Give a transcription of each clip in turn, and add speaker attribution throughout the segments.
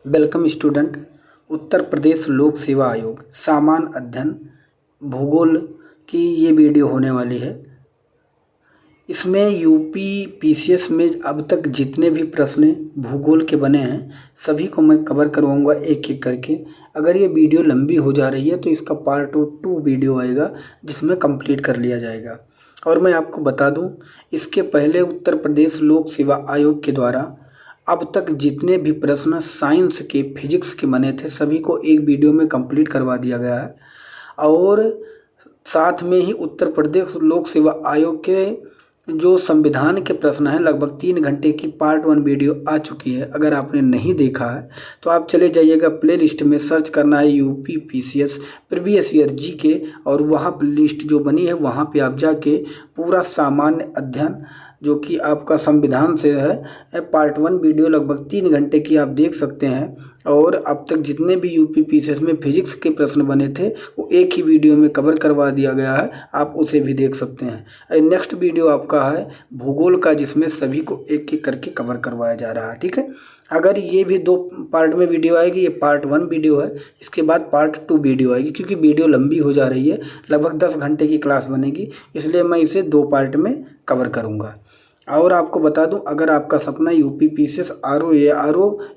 Speaker 1: Welcome student. Uttar Pradesh लोक सेवा आयोग सामान्य अध्ययन भूगोल की ये वीडियो होने वाली है। इसमें यूपी पीसीएस में अब तक जितने भी प्रश्न भूगोल के बने हैं सभी को मैं कवर करवाऊंगा एक एक करके। अगर ये वीडियो लंबी हो जा रही है तो इसका पार्ट 2 वीडियो आएगा जिसमें कंप्लीट कर लिया जाएगा। और मैं आपको बता दूं, इसके पहले उत्तर प्रदेश लोक सेवा आयोग के द्वारा अब तक जितने भी प्रश्न साइंस के फिजिक्स के बने थे सभी को एक वीडियो में कंप्लीट करवा दिया गया है। और साथ में ही उत्तर प्रदेश लोक सेवा आयोग के जो संविधान के प्रश्न हैं लगभग 3 घंटे की पार्ट 1 वीडियो आ चुकी है। अगर आपने नहीं देखा है तो आप चले जाइएगा, प्ले लिस्ट में सर्च करना है UP PCS previous year GK, और वहाँ लिस्ट जो बनी है वहाँ पे आप जाके पूरा सामान्य अध्ययन जो कि आपका संविधान से है पार्ट 1 वीडियो लगभग 3 घंटे की आप देख सकते हैं। और अब तक जितने भी यूपी पीसीएस में फिजिक्स के प्रश्न बने थे वो एक ही वीडियो में कवर करवा दिया गया है, आप उसे भी देख सकते हैं। नेक्स्ट वीडियो आपका है भूगोल का जिसमें सभी को एक एक करके कवर करवाया जा रहा है, ठीक है। अगर ये भी 2 पार्ट में वीडियो आएगी, ये पार्ट 1 वीडियो है, इसके बाद पार्ट 2 वीडियो आएगी क्योंकि वीडियो लंबी हो जा रही है, लगभग 10 घंटे की क्लास बनेगी, इसलिए मैं इसे 2 पार्ट में कवर करूँगा। और आपको बता दूं, अगर आपका सपना यूपी पीसीएस आरओ या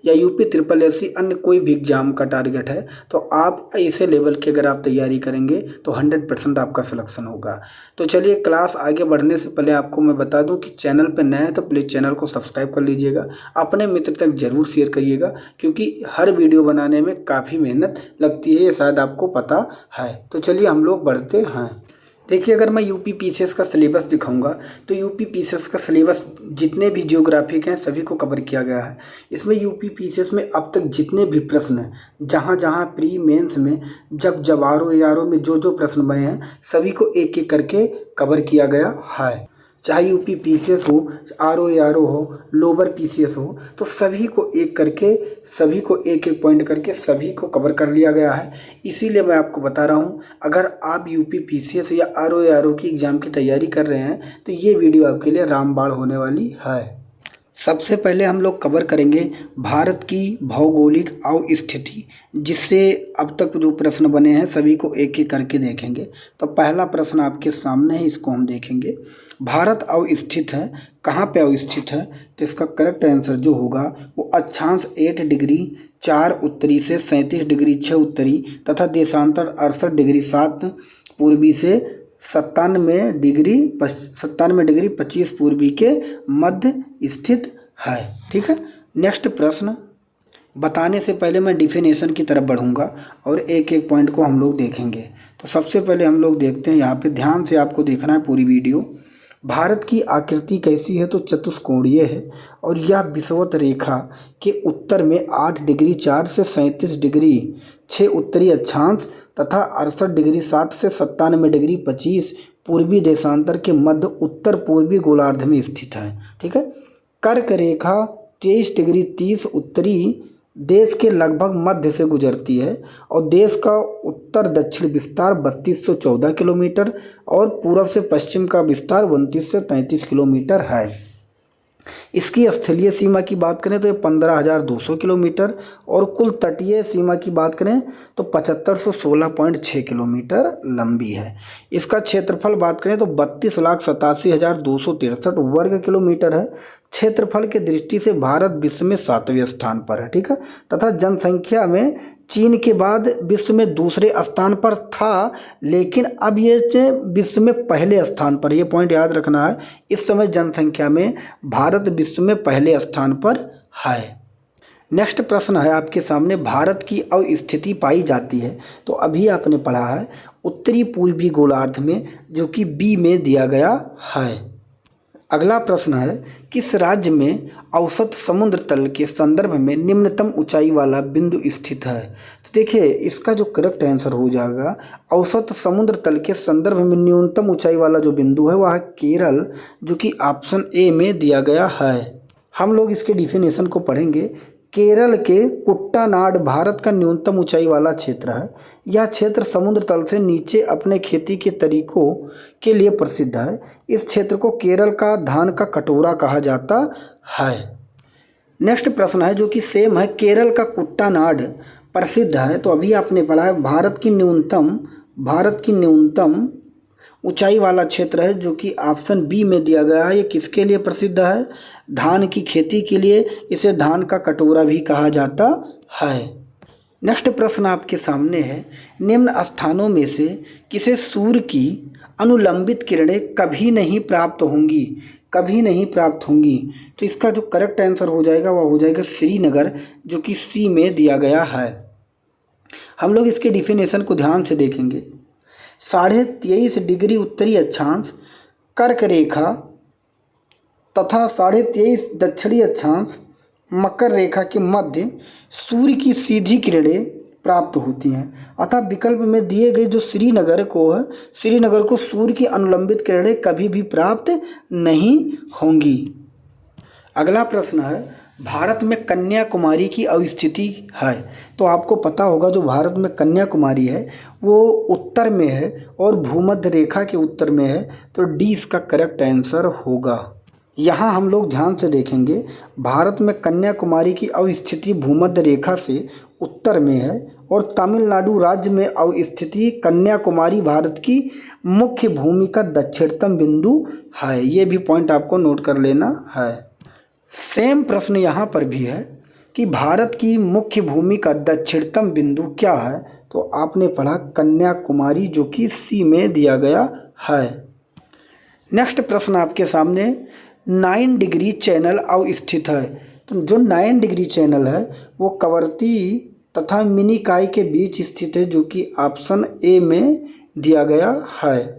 Speaker 1: यूपी ट्रिपल एससी अन्य कोई भी एग्जाम का टारगेट है तो आप ऐसे लेवल की अगर आप तैयारी करेंगे तो 100% आपका सिलेक्शन होगा। तो चलिए क्लास आगे बढ़ने से पहले आपको मैं बता दूं कि चैनल पर नए हैं तो प्लीज़ चैनल को सब्सक्राइब कर लीजिएगा, अपने मित्र तक ज़रूर शेयर करिएगा क्योंकि हर वीडियो बनाने में काफ़ी मेहनत लगती है, ये शायद आपको पता है। तो चलिए हम लोग बढ़ते हैं। देखिए, अगर मैं यूपी पीसीएस का सिलेबस दिखाऊंगा तो यूपी पीसीएस का सिलेबस जितने भी जियोग्राफिक हैं सभी को कवर किया गया है। इसमें यूपी पीसीएस में अब तक जितने भी प्रश्न हैं, जहां जहां प्री मेंस में जब आरओ में जो प्रश्न बने हैं सभी को एक एक करके कवर किया गया है। चाहे यूपी पीसीएस हो, आरओ हो, लोअर पीसीएस हो, तो सभी को एक एक पॉइंट करके सभी को कवर कर लिया गया है। इसीलिए मैं आपको बता रहा हूँ, अगर आप यूपी पीसीएस या आरओ की एग्ज़ाम की तैयारी कर रहे हैं तो ये वीडियो आपके लिए रामबाण होने वाली है। सबसे पहले हम लोग कवर करेंगे भारत की भौगोलिक अवस्थिति, जिससे अब तक जो प्रश्न बने हैं सभी को एक एक करके देखेंगे। तो पहला प्रश्न आपके सामने है, इसको हम देखेंगे। भारत अवस्थित है, कहाँ पे अवस्थित है? तो इसका करेक्ट आंसर जो होगा वो अक्षांश 8 डिग्री 4 उत्तरी से 37 डिग्री 6 उत्तरी तथा देशांतर 68 डिग्री 7 पूर्वी से 97 डिग्री 25 पूर्वी के मध्य स्थित है, ठीक है। नेक्स्ट प्रश्न बताने से पहले मैं डिफिनेशन की तरफ बढ़ूंगा और एक एक पॉइंट को हम लोग देखेंगे। तो सबसे पहले हम लोग देखते हैं, यहाँ पे ध्यान से आपको देखना है पूरी वीडियो। भारत की आकृति कैसी है? तो चतुष्कोणीय है और यह विषुवत रेखा के उत्तर में 8 डिग्री 4 से 37 डिग्री 6 उत्तरी अक्षांश तथा 68 डिग्री 7 से 97 डिग्री 25 पूर्वी देशांतर के मध्य उत्तर पूर्वी गोलार्ध में स्थित है, ठीक है। कर्क रेखा 23 डिग्री 30 उत्तरी देश के लगभग मध्य से गुजरती है और देश का उत्तर दक्षिण विस्तार 3214 किलोमीटर और पूर्व से पश्चिम का विस्तार 29 से 33 किलोमीटर है। इसकी स्थलीय सीमा की बात करें तो ये 15,200 किलोमीटर और कुल तटीय सीमा की बात करें तो 7516.6 किलोमीटर लंबी है। इसका क्षेत्रफल बात करें तो 32,87,263 वर्ग किलोमीटर है। क्षेत्रफल के दृष्टि से भारत विश्व में 7वें स्थान पर है, ठीक है। तथा जनसंख्या में चीन के बाद विश्व में दूसरे स्थान पर था, लेकिन अब ये विश्व में पहले स्थान पर, ये पॉइंट याद रखना है। इस समय जनसंख्या में भारत विश्व में पहले स्थान पर है। नेक्स्ट प्रश्न है आपके सामने, भारत की अवस्थिति पाई जाती है। तो अभी आपने पढ़ा है उत्तरी पूर्वी गोलार्ध में, जो कि बी में दिया गया है। अगला प्रश्न है, किस राज्य में औसत समुद्र तल के संदर्भ में निम्नतम ऊंचाई वाला बिंदु स्थित है? तो देखिए, इसका जो करेक्ट आंसर हो जाएगा, औसत समुद्र तल के संदर्भ में न्यूनतम ऊंचाई वाला जो बिंदु है वह है केरल, जो कि ऑप्शन ए में दिया गया है। हम लोग इसके डिफिनेशन को पढ़ेंगे। केरल के कुट्टानाड भारत का न्यूनतम ऊंचाई वाला क्षेत्र है। यह क्षेत्र समुद्र तल से नीचे अपने खेती के तरीकों के लिए प्रसिद्ध है। इस क्षेत्र को केरल का धान का कटोरा कहा जाता है। नेक्स्ट प्रश्न है जो कि सेम है, केरल का कुट्टानाड प्रसिद्ध है। तो अभी आपने पढ़ा है भारत की न्यूनतम ऊंचाई वाला क्षेत्र है, जो कि ऑप्शन बी में दिया गया है। ये किसके लिए प्रसिद्ध है? धान की खेती के लिए। इसे धान का कटोरा भी कहा जाता है। नेक्स्ट प्रश्न आपके सामने है, निम्न स्थानों में से किसे सूर्य की अनुलंबित किरणें कभी नहीं प्राप्त होंगी? तो इसका जो करेक्ट आंसर हो जाएगा वह हो जाएगा श्रीनगर, जो कि सी में दिया गया है। हम लोग इसके डिफिनेशन को ध्यान से देखेंगे। 23.5 डिग्री उत्तरी अक्षांश कर्क रेखा तथा 23.5 दक्षिणी अक्षांश मकर रेखा के मध्य सूर्य की सीधी किरणें प्राप्त होती हैं। अतः विकल्प में दिए गए जो श्रीनगर को सूर्य की अनुलंबित किरणें कभी भी प्राप्त नहीं होंगी। अगला प्रश्न है, भारत में कन्याकुमारी की अवस्थिति है। तो आपको पता होगा जो भारत में कन्याकुमारी है वो उत्तर में है और भूमध्य रेखा के उत्तर में है। तो डी इसका करेक्ट आंसर होगा। यहाँ हम लोग ध्यान से देखेंगे, भारत में कन्याकुमारी की अवस्थिति भूमध्य रेखा से उत्तर में है और तमिलनाडु राज्य में अवस्थिति कन्याकुमारी भारत की मुख्य भूमि का दक्षिणतम बिंदु है। ये भी पॉइंट आपको नोट कर लेना है। सेम प्रश्न यहाँ पर भी है कि भारत की मुख्य भूमि का दक्षिणतम बिंदु क्या है? तो आपने पढ़ा कन्याकुमारी, जो कि सी में दिया गया है। नेक्स्ट प्रश्न आपके सामने, 9 डिग्री चैनल अवस्थित है। तो जो 9 डिग्री चैनल है वो कवरती तथा मिनिकॉय के बीच स्थित है, जो कि ऑप्शन ए में दिया गया है।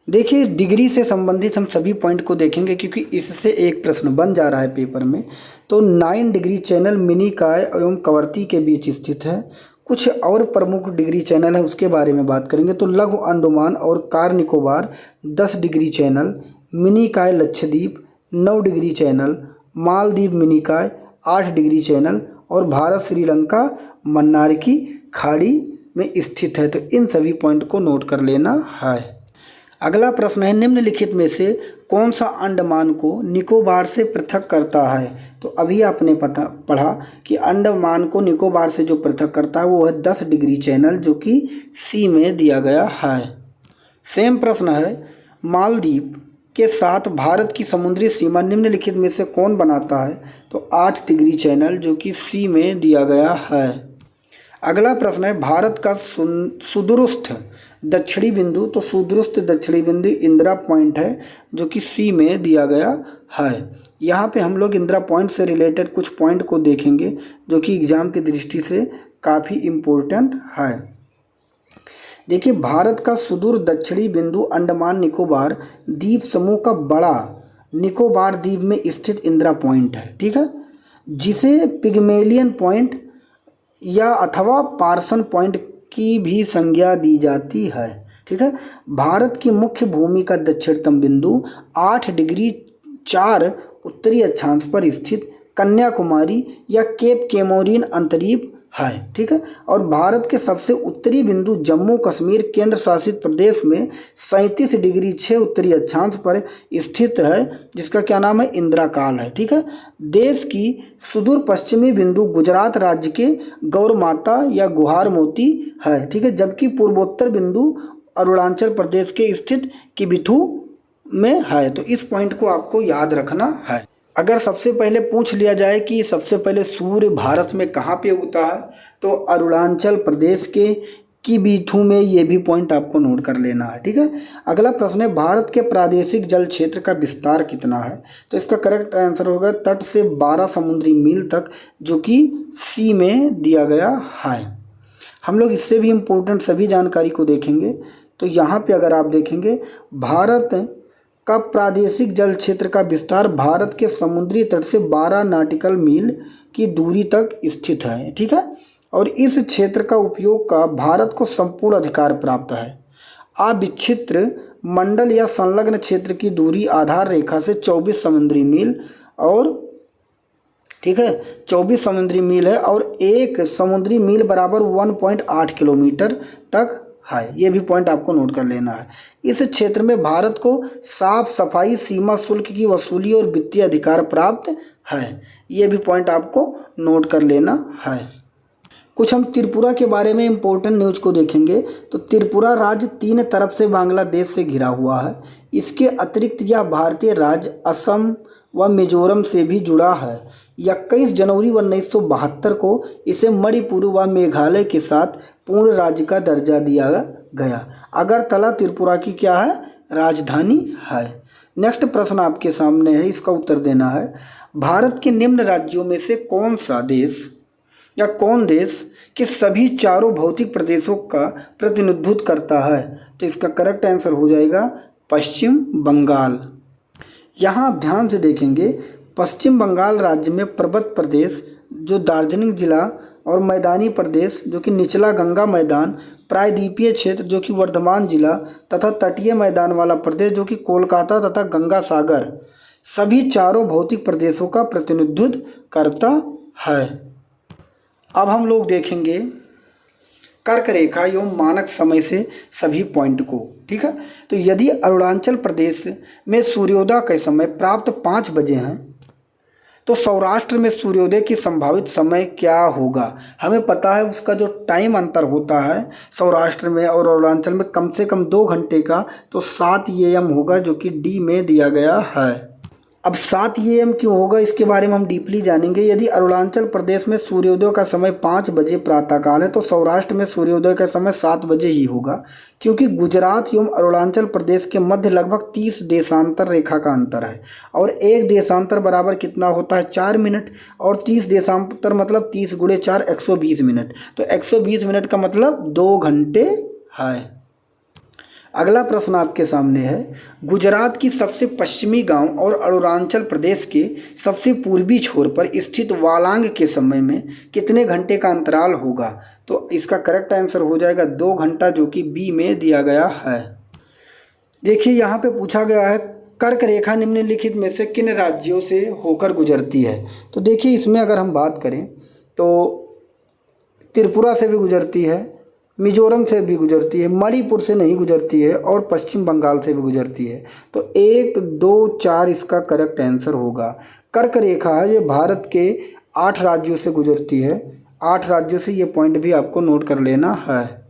Speaker 1: देखिए, डिग्री से संबंधित हम सभी पॉइंट को देखेंगे क्योंकि इससे एक प्रश्न बन जा रहा है पेपर में। तो 9 डिग्री चैनल मिनिकॉय एवं कवरती के बीच स्थित है। कुछ और प्रमुख डिग्री चैनल है उसके बारे में बात करेंगे। तो लघु अंडमान और car Nicobar 10 degree channel, Minicoy Lakshadweep 9 degree channel, Maldives Minicoy 8 degree channel और भारत श्रीलंका मन्नार की खाड़ी में स्थित है। तो इन सभी पॉइंट को नोट कर लेना है। अगला प्रश्न है, निम्नलिखित में से कौन सा अंडमान को निकोबार से पृथक करता है? तो अभी आपने पढ़ा कि अंडमान को निकोबार से जो पृथक करता है वो है 10 डिग्री चैनल, जो कि सी में दिया गया है। सेम प्रश्न है, मालदीव के साथ भारत की समुद्री सीमा निम्नलिखित में से कौन बनाता है? तो 8 डिग्री चैनल, जो कि सी में दिया गया है। अगला प्रश्न है, भारत का सुदूरस्थ दक्षिणी बिंदु। तो सुदूरस्थ दक्षिणी बिंदु इंदिरा पॉइंट है, जो कि सी में दिया गया है। यहाँ पे हम लोग इंदिरा पॉइंट से रिलेटेड कुछ पॉइंट को देखेंगे जो कि एग्जाम की दृष्टि से काफ़ी इम्पोर्टेंट है। देखिए, भारत का सुदूर दक्षिणी बिंदु अंडमान निकोबार द्वीप समूह का बड़ा निकोबार द्वीप में स्थित इंदिरा पॉइंट है, ठीक है, जिसे पिग्मेलियन पॉइंट या अथवा पार्सन पॉइंट की भी संज्ञा दी जाती है, ठीक है। भारत की मुख्य भूमि का दक्षिणतम बिंदु 8 डिग्री 4 उत्तरी अक्षांश पर स्थित कन्याकुमारी या केप केमोरिन अंतरीप है, ठीक है। और भारत के सबसे उत्तरी बिंदु जम्मू कश्मीर केंद्र शासित प्रदेश में 37 डिग्री 6 उत्तरी अक्षांश पर स्थित है, जिसका क्या नाम है, इंदिरा काल है, ठीक है। देश की सुदूर पश्चिमी बिंदु गुजरात राज्य के गौरमाता या गुहार मोती है, ठीक है, जबकि पूर्वोत्तर बिंदु अरुणाचल प्रदेश के स्थित किबिथु में है। तो इस पॉइंट को आपको याद रखना है। अगर सबसे पहले पूछ लिया जाए कि सबसे पहले सूर्य भारत में कहाँ पे उगता है, तो अरुणाचल प्रदेश के किबिथु में, ये भी पॉइंट आपको नोट कर लेना है, ठीक है। अगला प्रश्न है, भारत के प्रादेशिक जल क्षेत्र का विस्तार कितना है? तो इसका करेक्ट आंसर होगा तट से 12 समुद्री मील तक, जो कि सी में दिया गया है। हम लोग इससे भी इम्पोर्टेंट सभी जानकारी को देखेंगे। तो यहाँ पे अगर आप देखेंगे, भारत का प्रादेशिक जल क्षेत्र का विस्तार भारत के समुद्री तट से 12 नॉटिकल मील की दूरी तक स्थित है, ठीक है। और इस क्षेत्र का उपयोग का भारत को संपूर्ण अधिकार प्राप्त है। अविच्छिन्न मंडल या संलग्न क्षेत्र की दूरी आधार रेखा से 24 समुद्री मील और, ठीक है, 24 समुद्री मील है और 1 समुद्री मील बराबर 1.8 किलोमीटर तक है। ये भी पॉइंट आपको नोट कर लेना है। इस क्षेत्र में भारत को साफ सफाई, सीमा शुल्क की वसूली और वित्तीय अधिकार प्राप्त है। ये भी पॉइंट आपको नोट कर लेना है। कुछ हम त्रिपुरा के बारे में इम्पोर्टेंट न्यूज को देखेंगे। तो त्रिपुरा राज्य 3 तरफ से बांग्लादेश से घिरा हुआ है। इसके अतिरिक्त यह भारतीय राज्य असम व मिजोरम से भी जुड़ा है। 21 जनवरी 1972 को इसे मणिपुर व मेघालय के साथ पूर्ण राज्य का दर्जा दिया गया। अगरतला त्रिपुरा की क्या है? राजधानी है। नेक्स्ट प्रश्न आपके सामने है, इसका उत्तर देना है। भारत के निम्न राज्यों में से कौन सा देश या कौन देश के सभी चारों भौतिक प्रदेशों का प्रतिनिधित्व करता है? तो इसका करेक्ट आंसर हो जाएगा पश्चिम बंगाल। यहाँ आप ध्यान से देखेंगे, पश्चिम बंगाल राज्य में पर्वत प्रदेश जो दार्जिलिंग जिला और मैदानी प्रदेश जो कि निचला गंगा मैदान, प्रायद्वीपीय क्षेत्र जो कि वर्धमान जिला तथा तटीय मैदान वाला प्रदेश जो कि कोलकाता तथा गंगा सागर, सभी चारों भौतिक प्रदेशों का प्रतिनिधित्व करता है। अब हम लोग देखेंगे कर्क रेखा एवं मानक समय से सभी पॉइंट को, ठीक है। तो यदि अरुणाचल प्रदेश में सूर्योदय के समय प्राप्त 5 बजे हैं तो सौराष्ट्र में सूर्योदय की संभावित समय क्या होगा? हमें पता है उसका जो टाइम अंतर होता है सौराष्ट्र में और अरुणाचल में कम से कम 2 घंटे का, तो 7 AM होगा जो कि डी में दिया गया है। अब 7 AM क्यों होगा इसके बारे में हम डीपली जानेंगे। यदि अरुणाचल प्रदेश में सूर्योदय का समय 5 बजे प्रातःकाल है तो सौराष्ट्र में सूर्योदय का समय 7 बजे ही होगा, क्योंकि गुजरात एवं अरुणाचल प्रदेश के मध्य लगभग 30 देशांतर रेखा का अंतर है और एक देशांतर बराबर कितना होता है? 4 मिनट, और 30 देशांतर मतलब 30 × 4 120 मिनट। तो 120 मिनट का मतलब 2 घंटे है। अगला प्रश्न आपके सामने है, गुजरात की सबसे पश्चिमी गांव और अरुणाचल प्रदेश के सबसे पूर्वी छोर पर स्थित वालांग के समय में कितने घंटे का अंतराल होगा? तो इसका करेक्ट आंसर हो जाएगा 2 घंटा जो कि बी में दिया गया है। देखिए यहाँ पे पूछा गया है कर्क रेखा निम्नलिखित में से किन राज्यों से होकर गुजरती है? तो देखिए इसमें अगर हम बात करें तो त्रिपुरा से भी गुजरती है, मिजोरम से भी गुजरती है, मणिपुर से नहीं गुजरती है और पश्चिम बंगाल से भी गुजरती है। तो 1, 2, 4 इसका करेक्ट आंसर होगा। कर्क रेखा ये भारत के 8 राज्यों से गुजरती है। 8 राज्यों से ये पॉइंट भी आपको नोट कर लेना है।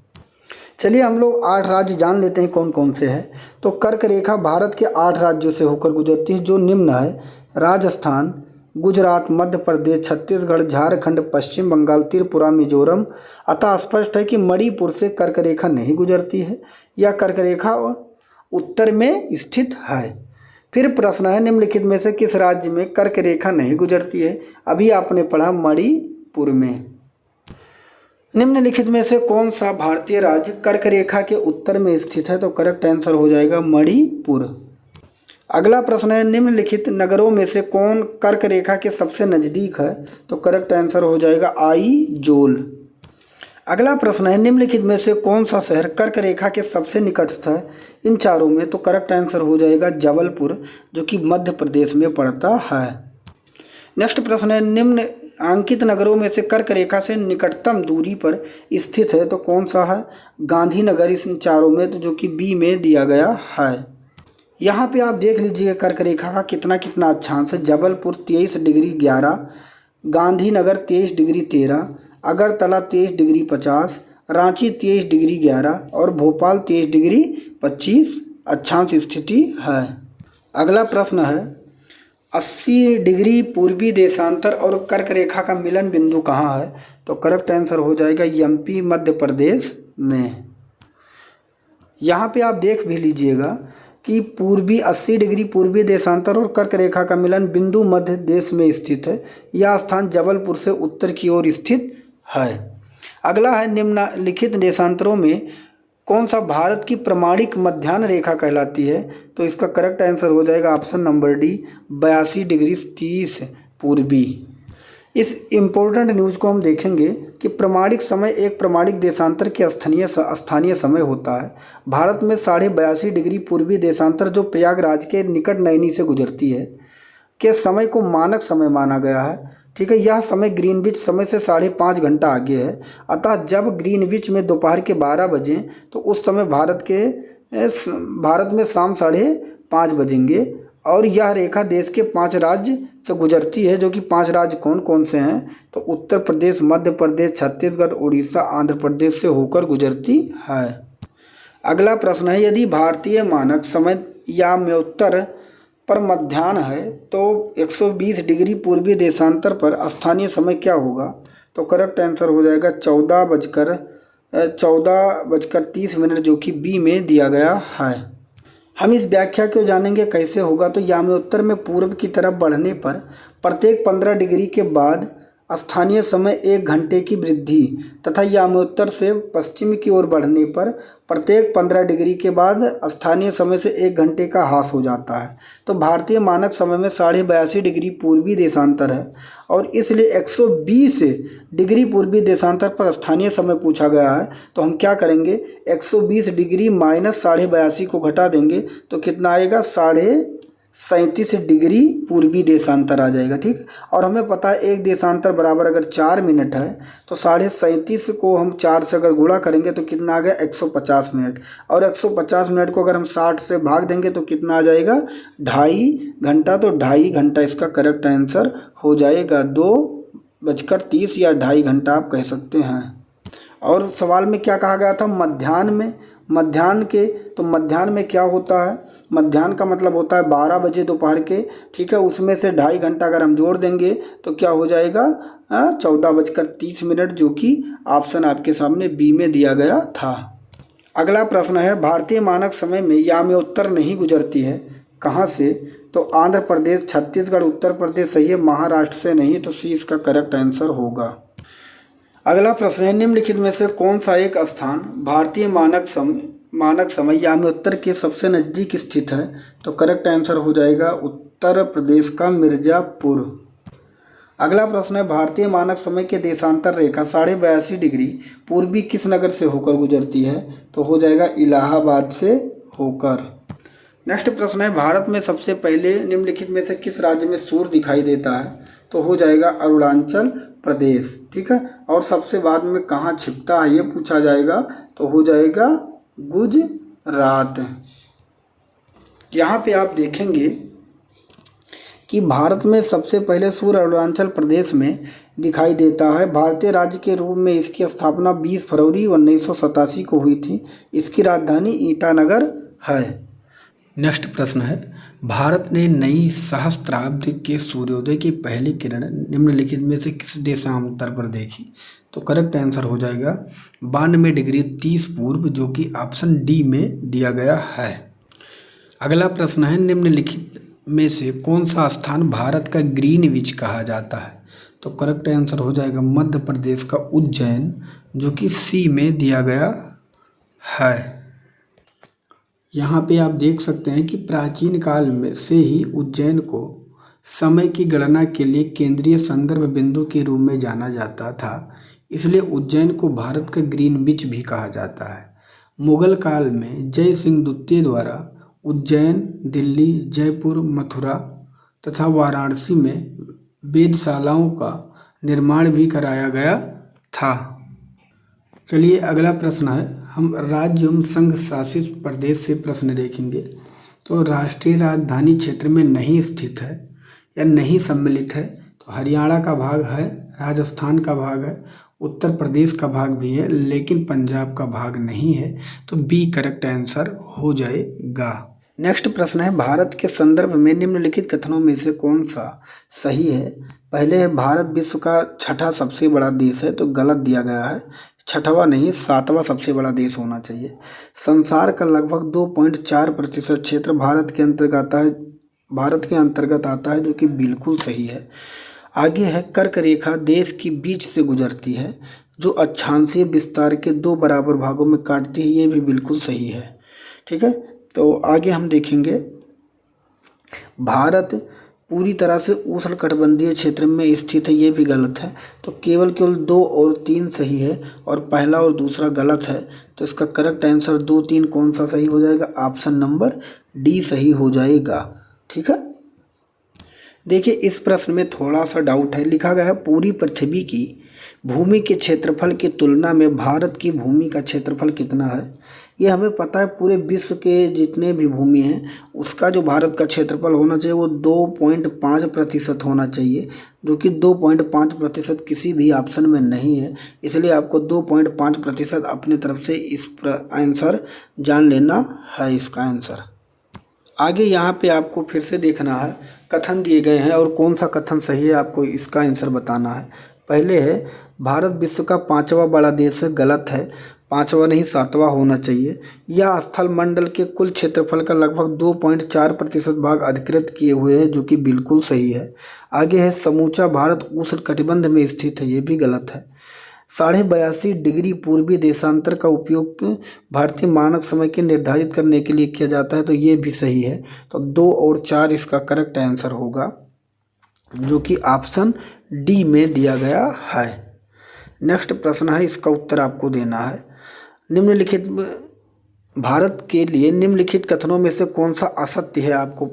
Speaker 1: चलिए हम लोग 8 राज्य जान लेते हैं कौन कौन से हैं। तो कर्क रेखा भारत के 8 राज्यों से होकर गुजरती है जो निम्न है: राजस्थान, गुजरात, मध्य प्रदेश, छत्तीसगढ़, झारखंड, पश्चिम बंगाल, त्रिपुरा, मिजोरम। अतः स्पष्ट है कि मणिपुर से कर्क रेखा नहीं गुजरती है, यह कर्क रेखा उत्तर में स्थित है। फिर प्रश्न है, निम्नलिखित में से किस राज्य में कर्क रेखा नहीं गुजरती है? अभी आपने पढ़ा मणिपुर में। निम्नलिखित में से कौन सा भारतीय राज्य कर्क रेखा के उत्तर में स्थित है? तो करेक्ट आंसर हो जाएगा मणिपुर। अगला प्रश्न है, निम्नलिखित नगरों में से कौन कर्क रेखा के सबसे नज़दीक है? तो करेक्ट आंसर हो जाएगा आइजोल। अगला प्रश्न है, निम्नलिखित में से कौन सा शहर कर्क रेखा के सबसे निकटस्थ है इन चारों में? तो करेक्ट आंसर हो जाएगा जबलपुर जो कि मध्य प्रदेश में पड़ता है। नेक्स्ट प्रश्न है, निम्न अंकित नगरों में से कर्क रेखा से निकटतम दूरी पर स्थित है तो कौन सा है? गांधीनगर इस चारों में, तो जो कि बी में दिया गया है। यहाँ पे आप देख लीजिए कर्क रेखा का कितना कितना अक्षांश है। Jabalpur 23 degree 11, Gandhinagar 23 degree 13, Agartala 23 degree 50, Ranchi 23 degree 11 और भोपाल 23 डिग्री 25 अक्षांश स्थिति है। अगला प्रश्न है, 80 डिग्री पूर्वी देशांतर और कर्क रेखा का मिलन बिंदु कहाँ है? तो करेक्ट आंसर हो जाएगा एमपी मध्य प्रदेश में। यहाँ पे आप देख भी लीजिएगा कि पूर्वी 80 डिग्री पूर्वी देशांतर और कर्क रेखा का मिलन बिंदु मध्य देश में स्थित है। यह स्थान जबलपुर से उत्तर की ओर स्थित है। अगला है, निम्नलिखित देशांतरों में कौन सा भारत की प्रमाणिक मध्याह्न रेखा कहलाती है? तो इसका करेक्ट आंसर हो जाएगा ऑप्शन नंबर डी 82 डिग्री 30 पूर्वी। इस इम्पोर्टेंट न्यूज़ को हम देखेंगे कि प्रमाणिक समय एक प्रमाणिक देशांतर के स्थानीय समय होता है। भारत में 82.5 डिग्री पूर्वी देशांतर जो प्रयागराज के निकट नैनी से गुजरती है के समय को मानक समय माना गया है। ठीक है, यह समय ग्रीनविच समय से 5.5 घंटा आगे है। अतः जब ग्रीनविच में दोपहर के 12 बजें तो उस समय भारत में शाम 5:30 बजेंगे और यह रेखा देश के 5 राज्य से गुजरती है, जो कि 5 राज्य कौन कौन से हैं? तो उत्तर प्रदेश, मध्य प्रदेश, छत्तीसगढ़, उड़ीसा, आंध्र प्रदेश से होकर गुजरती है। अगला प्रश्न है, यदि भारतीय मानक समय याम्योत्तर पर मध्याह्न है तो 120 डिग्री पूर्वी देशांतर पर स्थानीय समय क्या होगा? तो करेक्ट आंसर हो जाएगा 14:30, जो कि बी में दिया गया है। हम इस व्याख्या को जानेंगे कैसे होगा। तो याम्योत्तर में पूर्व की तरफ बढ़ने पर प्रत्येक 15 डिग्री के बाद स्थानीय समय 1 घंटे की वृद्धि तथा याम्योत्तर से पश्चिम की ओर बढ़ने पर प्रत्येक 15 डिग्री के बाद स्थानीय समय से 1 घंटे का ह्रास हो जाता है। तो भारतीय मानक समय में 82.5 डिग्री पूर्वी देशांतर है और इसलिए 120 डिग्री पूर्वी देशांतर पर स्थानीय समय पूछा गया है। तो हम क्या करेंगे, 120 डिग्री माइनस 82.5 को घटा देंगे तो कितना आएगा, 37.5 डिग्री पूर्वी देशांतर आ जाएगा। ठीक, और हमें पता है एक देशांतर बराबर अगर 4 मिनट है तो 37.5 को हम 4 से अगर गुणा करेंगे तो कितना आ गया, 150 मिनट। और 150 मिनट को अगर हम 60 से भाग देंगे तो कितना आ जाएगा, 2.5 घंटा। तो 2.5 घंटा इसका करेक्ट आंसर हो जाएगा। 2:30 या 2.5 घंटा आप कह सकते हैं। और सवाल में क्या कहा गया था, मध्याह्न में। मध्याह्न में क्या होता है, मध्याह्न का मतलब होता है 12 बजे दोपहर के। ठीक है, उसमें से 2.5 घंटा अगर हम जोड़ देंगे तो क्या हो जाएगा, 14:30, जो कि ऑप्शन आपके सामने बी में दिया गया था। अगला प्रश्न है, भारतीय मानक समय में याम्योत्तर नहीं गुजरती है, कहाँ से? तो आंध्र प्रदेश, छत्तीसगढ़, उत्तर प्रदेश सही है, महाराष्ट्र से नहीं। तो सी इसका करेक्ट आंसर होगा। अगला प्रश्न है, निम्नलिखित में से कौन सा एक स्थान भारतीय मानक समय याम्योत्तर के सबसे नज़दीक स्थित है? तो करेक्ट आंसर हो जाएगा उत्तर प्रदेश का मिर्ज़ापुर। अगला प्रश्न है, भारतीय मानक समय के देशांतर रेखा 82.5 डिग्री पूर्वी किस नगर से होकर गुजरती है? तो हो जाएगा इलाहाबाद से होकर। नेक्स्ट प्रश्न है, भारत में सबसे पहले निम्नलिखित में से किस राज्य में सूर्य दिखाई देता है? तो हो जाएगा अरुणाचल प्रदेश। ठीक है, और सबसे बाद में कहाँ छिपता है ये पूछा जाएगा, तो हो जाएगा गुजरात। यहाँ पे आप देखेंगे कि भारत में सबसे पहले सूर्य अरुणाचल प्रदेश में दिखाई देता है। भारतीय राज्य के रूप में इसकी स्थापना 20 फरवरी 1987 को हुई थी। इसकी राजधानी ईटानगर है। नेक्स्ट प्रश्न है, भारत ने नई सहस्त्राब्दी के सूर्योदय की पहली किरण निम्नलिखित में से किस देशांतर पर देखी? तो करेक्ट आंसर हो जाएगा 92 डिग्री 30 पूर्व, जो कि ऑप्शन डी में दिया गया है। अगला प्रश्न है, निम्नलिखित में से कौन सा स्थान भारत का ग्रीनविच कहा जाता है? तो करेक्ट आंसर हो जाएगा मध्य प्रदेश का उज्जैन, जो कि सी में दिया गया है। यहाँ पे आप देख सकते हैं कि प्राचीन काल में से ही उज्जैन को समय की गणना के लिए केंद्रीय संदर्भ बिंदु के रूप में जाना जाता था, इसलिए उज्जैन को भारत का ग्रीनविच भी कहा जाता है। मुगल काल में जय सिंह द्वितीय द्वारा उज्जैन, दिल्ली, जयपुर, मथुरा तथा वाराणसी में वेधशालाओं का निर्माण भी कराया गया था। चलिए अगला प्रश्न है, हम राज्य एवं संघ शासित प्रदेश से प्रश्न देखेंगे। तो राष्ट्रीय राजधानी क्षेत्र में नहीं स्थित है या नहीं सम्मिलित है, तो हरियाणा का भाग है, राजस्थान का भाग है, उत्तर प्रदेश का भाग भी है, लेकिन पंजाब का भाग नहीं है। तो बी करेक्ट आंसर हो जाएगा। नेक्स्ट प्रश्न है, भारत के संदर्भ में निम्नलिखित कथनों में से कौन सा सही है? पहले है, भारत विश्व का 6ठा सबसे बड़ा देश है, तो गलत दिया गया है, 6ठवां नहीं 7वां सबसे बड़ा देश होना चाहिए। संसार का लगभग 2.4% क्षेत्र भारत के अंतर्गत आता है, जो कि बिल्कुल सही है। आगे है, कर्क रेखा देश की बीच से गुजरती है, जो अक्षांशीय विस्तार के 2 बराबर भागों में काटती है, ये भी बिल्कुल सही है। ठीक है, तो आगे हम देखेंगे, भारत पूरी तरह से उष्णकटिबंधीय क्षेत्र में स्थित है, ये भी गलत है। तो केवल 2 और 3 सही है और पहला और दूसरा गलत है। तो इसका करेक्ट आंसर 2, 3 कौन सा सही हो जाएगा? ऑप्शन नंबर डी सही हो जाएगा। ठीक है, देखिए इस प्रश्न में थोड़ा सा डाउट है। लिखा गया है, पूरी पृथ्वी की भूमि के क्षेत्रफल की तुलना में भारत की भूमि का क्षेत्रफल कितना है? ये हमें पता है पूरे विश्व के जितने भी भूमि हैं उसका जो भारत का क्षेत्रफल होना चाहिए वो 2.5% होना चाहिए, जो कि 2.5% किसी भी ऑप्शन में नहीं है। इसलिए आपको 2.5% अपने तरफ से इस आंसर जान लेना है इसका आंसर। आगे यहाँ पे आपको फिर से देखना है, कथन दिए गए हैं और कौन सा कथन सही है आपको इसका आंसर बताना है। पहले है भारत विश्व का 5वां बड़ा देश है, गलत है, 5वां नहीं 7वां होना चाहिए। यह स्थल मंडल के कुल क्षेत्रफल का लगभग 2.4% भाग अधिकृत किए हुए हैं, जो कि बिल्कुल सही है। आगे है समूचा भारत उष्णकटिबंध में स्थित है, ये भी गलत है। 82.5 डिग्री पूर्वी देशांतर का उपयोग भारतीय मानक समय के निर्धारित करने के लिए किया जाता है, तो ये भी सही है। तो 2 और 4 इसका करेक्ट आंसर होगा, जो कि ऑप्शन डी में दिया गया है। नेक्स्ट प्रश्न है, इसका उत्तर आपको देना है। निम्नलिखित भारत के लिए निम्नलिखित कथनों में से कौन सा असत्य है, आपको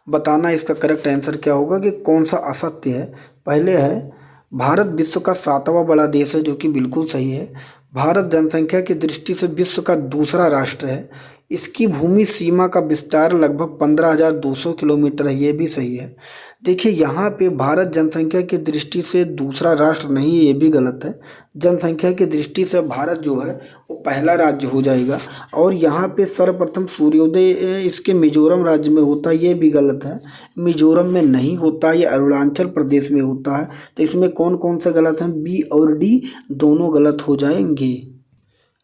Speaker 1: बताना इसका करेक्ट आंसर क्या होगा कि कौन सा असत्य है। पहले है भारत विश्व का 7वां बड़ा देश है, जो कि बिल्कुल सही है। भारत जनसंख्या की दृष्टि से विश्व का दूसरा राष्ट्र है। इसकी भूमि सीमा का विस्तार लगभग 15,200 किलोमीटर है, ये भी सही है। देखिए यहाँ पे भारत जनसंख्या की दृष्टि से दूसरा राष्ट्र नहीं है, ये भी गलत है। जनसंख्या की दृष्टि से भारत जो है वो पहला राज्य हो जाएगा। और यहाँ पे सर्वप्रथम सूर्योदय इसके मिजोरम राज्य में होता है, ये भी गलत है। मिजोरम में नहीं होता, ये अरुणाचल प्रदेश में होता है। तो इसमें कौन कौन से गलत हैं, बी और डी दोनों गलत हो जाएंगे।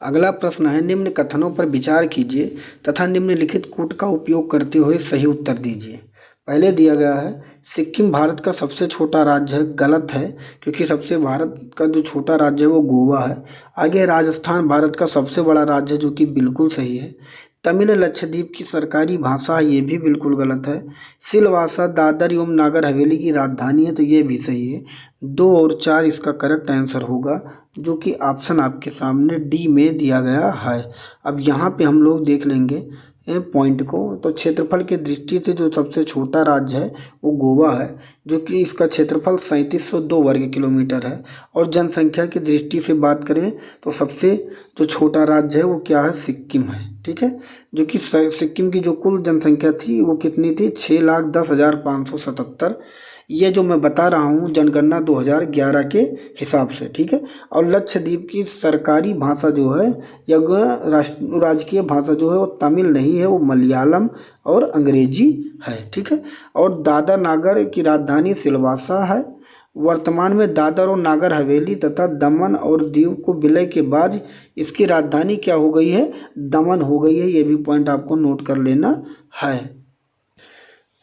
Speaker 1: अगला प्रश्न है, निम्न कथनों पर विचार कीजिए तथा निम्नलिखित कूट का उपयोग करते हुए सही उत्तर दीजिए। पहले दिया गया है सिक्किम भारत का सबसे छोटा राज्य है, गलत है, क्योंकि सबसे भारत का जो छोटा राज्य है वो गोवा है। आगे राजस्थान भारत का सबसे बड़ा राज्य है, जो कि बिल्कुल सही है। तमिल लक्षद्वीप की सरकारी भाषा है, ये भी बिल्कुल गलत है। सिलवासा दादर एवं नागर हवेली की राजधानी है, तो ये भी सही है। 2 और 4 इसका करेक्ट आंसर होगा, जो कि ऑप्शन आपके सामने डी में दिया गया है। अब यहाँ पे हम लोग देख लेंगे पॉइंट को, तो क्षेत्रफल की दृष्टि से जो सबसे छोटा राज्य है वो गोवा है, जो कि इसका क्षेत्रफल 3702 वर्ग किलोमीटर है। और जनसंख्या की दृष्टि से बात करें तो सबसे जो छोटा राज्य है वो क्या है, सिक्किम है। ठीक है, जो कि सिक्किम की जो कुल जनसंख्या थी वो कितनी थी, 6,10,577। ये जो मैं बता रहा हूँ जनगणना 2011 के हिसाब से। ठीक है, और लक्षद्वीप की सरकारी भाषा जो है या राजकीय भाषा जो है वो तमिल नहीं है, वो मलयालम और अंग्रेजी है। ठीक है, और दादर नागर की राजधानी सिलवासा है। वर्तमान में दादर और नागर हवेली तथा दमन और दीव को विलय के बाद इसकी राजधानी क्या हो गई है, दमन हो गई है। ये भी पॉइंट आपको नोट कर लेना है।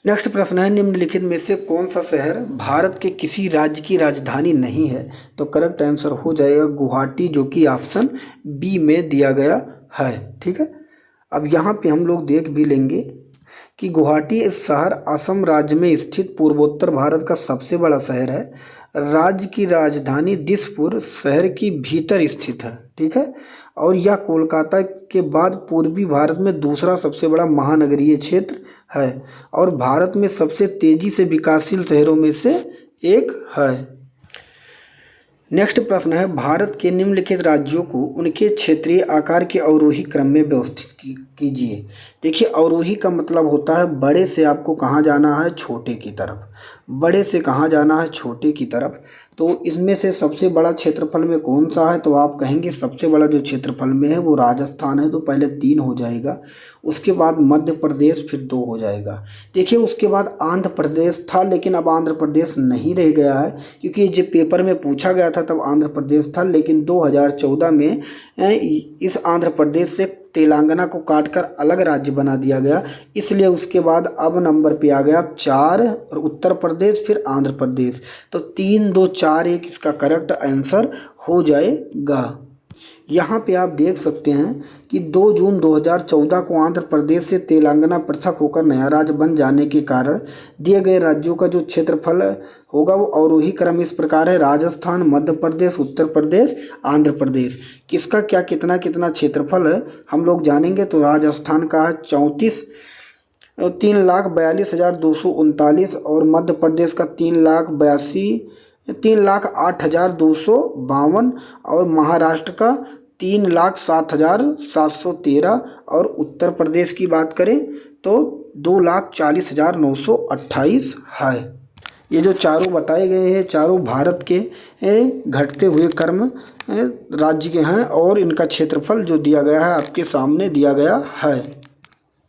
Speaker 1: नेक्स्ट प्रश्न है, निम्नलिखित में से कौन सा शहर भारत के किसी राज्य की राजधानी नहीं है, तो करेक्ट आंसर हो जाएगा गुवाहाटी, जो कि ऑप्शन बी में दिया गया है। ठीक है, अब यहाँ पे हम लोग देख भी लेंगे कि गुवाहाटी शहर असम राज्य में स्थित पूर्वोत्तर भारत का सबसे बड़ा शहर है। राज्य की राजधानी दिसपुर शहर की भीतर स्थित है। ठीक है, और यह कोलकाता के बाद पूर्वी भारत में दूसरा सबसे बड़ा महानगरीय क्षेत्र है और भारत में सबसे तेजी से विकासशील शहरों में से एक है। नेक्स्ट प्रश्न है, भारत के निम्नलिखित राज्यों को उनके क्षेत्रीय आकार के अवरोही क्रम में व्यवस्थित कीजिए। देखिए, अवरोही का मतलब होता है बड़े से आपको कहाँ जाना है, छोटे की तरफ। बड़े से कहाँ जाना है, छोटे की तरफ। तो इसमें से सबसे बड़ा क्षेत्रफल में कौन सा है, तो आप कहेंगे सबसे बड़ा जो क्षेत्रफल में है वो राजस्थान है, तो पहले 3 हो जाएगा। उसके बाद मध्य प्रदेश, फिर 2 हो जाएगा। देखिए, उसके बाद आंध्र प्रदेश था, लेकिन अब आंध्र प्रदेश नहीं रह गया है, क्योंकि जब पेपर में पूछा गया था तब आंध्र प्रदेश था, लेकिन 2014 में इस आंध्र प्रदेश से तेलंगाना को काटकर अलग राज्य बना दिया गया। इसलिए उसके बाद अब नंबर पे आ गया 4 और उत्तर प्रदेश, फिर आंध्र प्रदेश। तो 3, 2, 4, 1 इसका करेक्ट आंसर हो जाएगा। यहाँ पे आप देख सकते हैं कि 2 जून 2014 को आंध्र प्रदेश से तेलंगाना पृथक होकर नया राज्य बन जाने के कारण दिए गए राज्यों का जो क्षेत्रफल होगा वो अवरोही क्रम इस प्रकार है, राजस्थान, मध्य प्रदेश, उत्तर प्रदेश, आंध्र प्रदेश। किसका क्या कितना कितना क्षेत्रफल है हम लोग जानेंगे। तो राजस्थान का है 3,42,239 और मध्य प्रदेश का 3,08,252 और महाराष्ट्र का 3,07,713 और उत्तर प्रदेश की बात करें तो 2,40,928 है। ये जो चारों बताए गए हैं चारों भारत के घटते हुए क्रम राज्य के हैं और इनका क्षेत्रफल जो दिया गया है आपके सामने दिया गया है।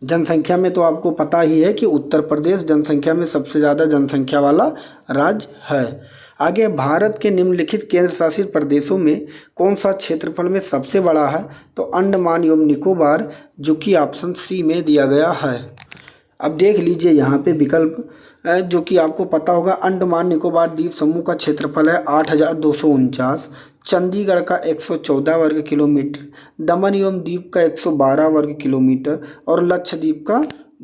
Speaker 1: जनसंख्या में तो आपको पता ही है कि उत्तर प्रदेश जनसंख्या में सबसे ज़्यादा जनसंख्या वाला राज्य है। आगे भारत के निम्नलिखित केंद्र शासित प्रदेशों में कौन सा क्षेत्रफल में सबसे बड़ा है, तो अंडमान एवं निकोबार, जो कि ऑप्शन सी में दिया गया है। अब देख लीजिए यहाँ पे विकल्प जो कि आपको पता होगा, अंडमान निकोबार द्वीप समूह का क्षेत्रफल है 8,249, चंडीगढ़ का 114 वर्ग किलोमीटर, दमन एवं दीव का 112 वर्ग किलोमीटर और लक्षद्वीप का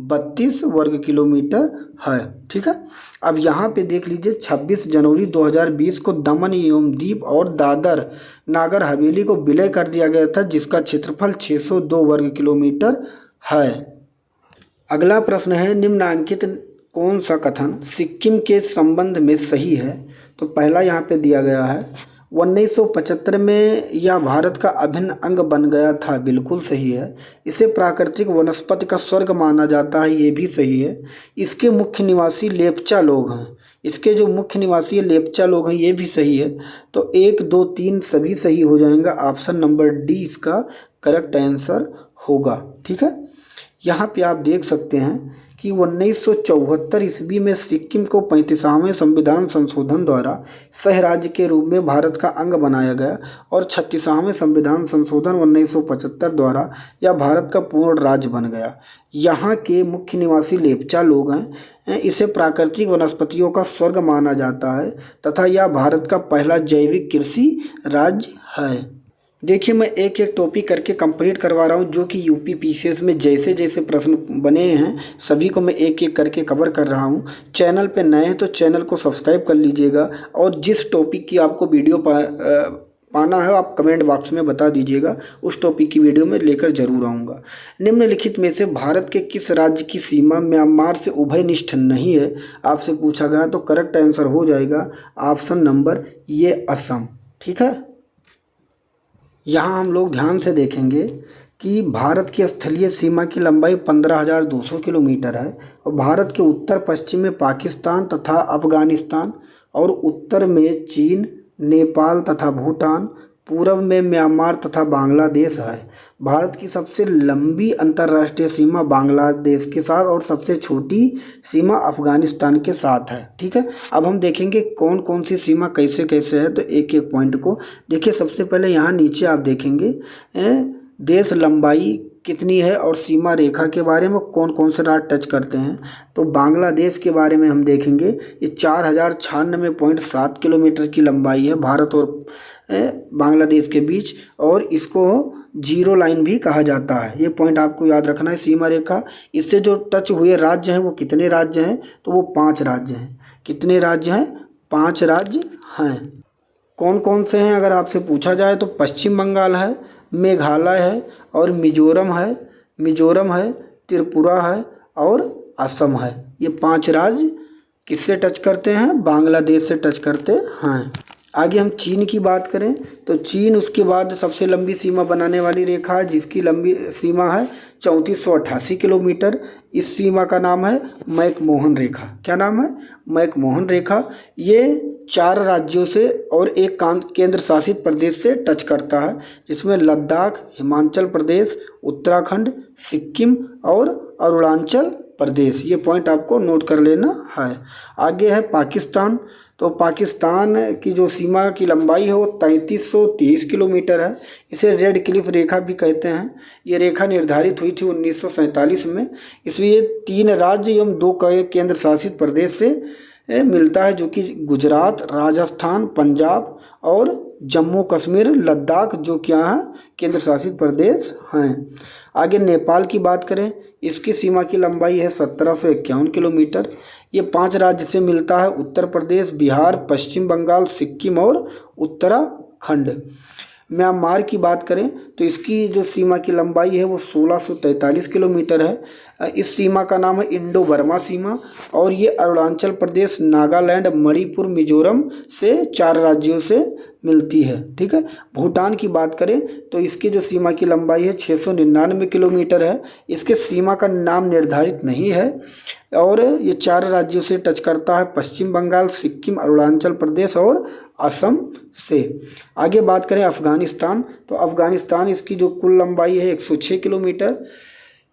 Speaker 1: 32 वर्ग किलोमीटर है। ठीक है, अब यहाँ पे देख लीजिए 26 जनवरी 2020 को दमन एवं दीव और दादर नागर हवेली को विलय कर दिया गया था, जिसका क्षेत्रफल 602 वर्ग किलोमीटर है। अगला प्रश्न है, निम्नांकित कौन सा कथन सिक्किम के संबंध में सही है, तो पहला यहाँ पे दिया गया है 1975 में यह भारत का अभिन्न अंग बन गया था, बिल्कुल सही है। इसे प्राकृतिक वनस्पति का स्वर्ग माना जाता है, ये भी सही है। इसके मुख्य निवासी लेप्चा लोग हैं, इसके जो मुख्य निवासी लेप्चा लोग हैं, ये भी सही है। तो 1, 2, 3 सभी सही हो जाएंगे। ऑप्शन नंबर डी इसका करेक्ट आंसर होगा। ठीक है, यहाँ पे आप देख सकते हैं कि 1974 ईस्वी में सिक्किम को 35वें संविधान संशोधन द्वारा सह राज्य के रूप में भारत का अंग बनाया गया और 36वें संविधान संशोधन 1975 द्वारा यह भारत का पूर्ण राज्य बन गया। यहाँ के मुख्य निवासी लेप्चा लोग हैं। इसे प्राकृतिक वनस्पतियों का स्वर्ग माना जाता है तथा यह भारत का पहला जैविक कृषि राज्य है। देखिए, मैं एक एक टॉपिक करके कंप्लीट करवा रहा हूँ, जो कि यूपी पीसीएस में जैसे जैसे प्रश्न बने हैं सभी को मैं एक एक करके कवर कर रहा हूँ। चैनल पे नए हैं तो चैनल को सब्सक्राइब कर लीजिएगा और जिस टॉपिक की आपको वीडियो पाना है आप कमेंट बॉक्स में बता दीजिएगा, उस टॉपिक की वीडियो में लेकर जरूर आऊँगा। निम्नलिखित में से भारत के किस राज्य की सीमा म्यांमार से उभयनिष्ठ नहीं है, आपसे पूछा गया, तो करेक्ट आंसर हो जाएगा ऑप्शन नंबर ये असम। ठीक है, यहाँ हम लोग ध्यान से देखेंगे कि भारत की स्थलीय सीमा की लंबाई 15,200 किलोमीटर है और भारत के उत्तर पश्चिम में पाकिस्तान तथा अफगानिस्तान और उत्तर में चीन, नेपाल तथा भूटान, पूर्व में म्यांमार तथा बांग्लादेश है। भारत की सबसे लंबी अंतर्राष्ट्रीय सीमा बांग्लादेश के साथ और सबसे छोटी सीमा अफगानिस्तान के साथ है। ठीक है, अब हम देखेंगे कौन कौन सी सीमा कैसे कैसे है, तो एक एक पॉइंट को देखिए। सबसे पहले यहाँ नीचे आप देखेंगे देश लंबाई कितनी है और सीमा रेखा के बारे में कौन कौन से राज्य टच करते हैं। तो बांग्लादेश के बारे में हम देखेंगे, ये 4,096.7 किलोमीटर की लंबाई है भारत और बांग्लादेश के बीच, और इसको जीरो लाइन भी कहा जाता है। ये पॉइंट आपको याद रखना है। सीमा रेखा, इससे जो टच हुए राज्य हैं वो कितने राज्य हैं, तो वो 5 राज्य हैं। कितने राज्य हैं, 5 राज्य हैं। कौन कौन से हैं अगर आपसे पूछा जाए तो पश्चिम बंगाल है, मेघालय है और मिजोरम है, त्रिपुरा है और असम है। ये 5 राज्य किससे टच करते हैं, बांग्लादेश से टच करते हैं। आगे हम चीन की बात करें तो चीन उसके बाद सबसे लंबी सीमा बनाने वाली रेखा है, जिसकी लंबी सीमा है 3488 किलोमीटर। इस सीमा का नाम है मैकमोहन रेखा। क्या नाम है, मैकमोहन रेखा। ये 4 राज्यों से और एक केंद्र शासित प्रदेश से टच करता है, जिसमें लद्दाख, हिमाचल प्रदेश, उत्तराखंड, सिक्किम और अरुणाचल प्रदेश। ये पॉइंट आपको नोट कर लेना है। आगे है पाकिस्तान। तो पाकिस्तान की जो सीमा की लंबाई है वो 3330 किलोमीटर है। इसे रेड क्लिफ रेखा भी कहते हैं। ये रेखा निर्धारित हुई थी 1947 में। इसमें ये 3 राज्य एवं 2 केंद्र शासित प्रदेश से मिलता है, जो कि गुजरात, राजस्थान, पंजाब और जम्मू कश्मीर, लद्दाख, जो कि यहाँ केंद्र शासित प्रदेश हैं। आगे नेपाल की बात करें, इसकी सीमा की लंबाई है 1751 किलोमीटर। ये 5 राज्य से मिलता है, उत्तर प्रदेश, बिहार, पश्चिम बंगाल, सिक्किम और उत्तराखंड। म्यांमार की बात करें तो इसकी जो सीमा की लंबाई है वो 1643 किलोमीटर है। इस सीमा का नाम है इंडो बर्मा सीमा और ये अरुणाचल प्रदेश, नागालैंड, मणिपुर, मिजोरम से 4 राज्यों से मिलती है। ठीक है। भूटान की बात करें तो इसकी जो सीमा की लंबाई है 699 किलोमीटर है। इसके सीमा का नाम निर्धारित नहीं है और ये 4 राज्यों से टच करता है, पश्चिम बंगाल, सिक्किम, अरुणाचल प्रदेश और असम से। आगे बात करें अफ़गानिस्तान तो अफ़गानिस्तान इसकी जो कुल लंबाई है 106 किलोमीटर।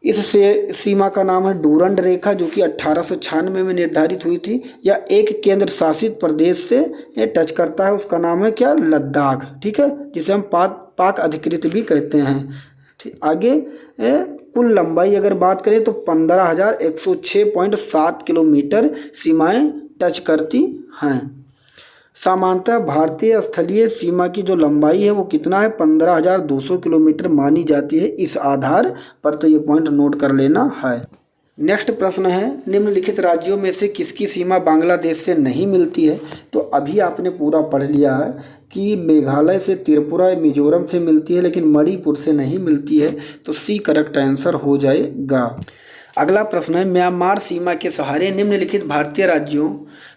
Speaker 1: इससे सीमा का नाम है डूरंड रेखा जो कि 1896 में निर्धारित हुई थी। या एक केंद्र शासित प्रदेश से ये टच करता है, उसका नाम है क्या, लद्दाख। ठीक है, जिसे हम पाक अधिकृत भी कहते हैं। ठीक, आगे कुल लंबाई अगर बात करें तो 15,106.7 किलोमीटर सीमाएं टच करती हैं। सामान्यतः भारतीय स्थलीय सीमा की जो लंबाई है वो कितना है, 15,200 किलोमीटर मानी जाती है। इस आधार पर तो ये पॉइंट नोट कर लेना है। नेक्स्ट प्रश्न है, निम्नलिखित राज्यों में से किसकी सीमा बांग्लादेश से नहीं मिलती है। तो अभी आपने पूरा पढ़ लिया है कि मेघालय से त्रिपुरा, मिजोरम से मिलती है लेकिन मणिपुर से नहीं मिलती है, तो सी करेक्ट आंसर हो जाएगा। अगला प्रश्न है, म्यांमार सीमा के सहारे निम्नलिखित भारतीय राज्यों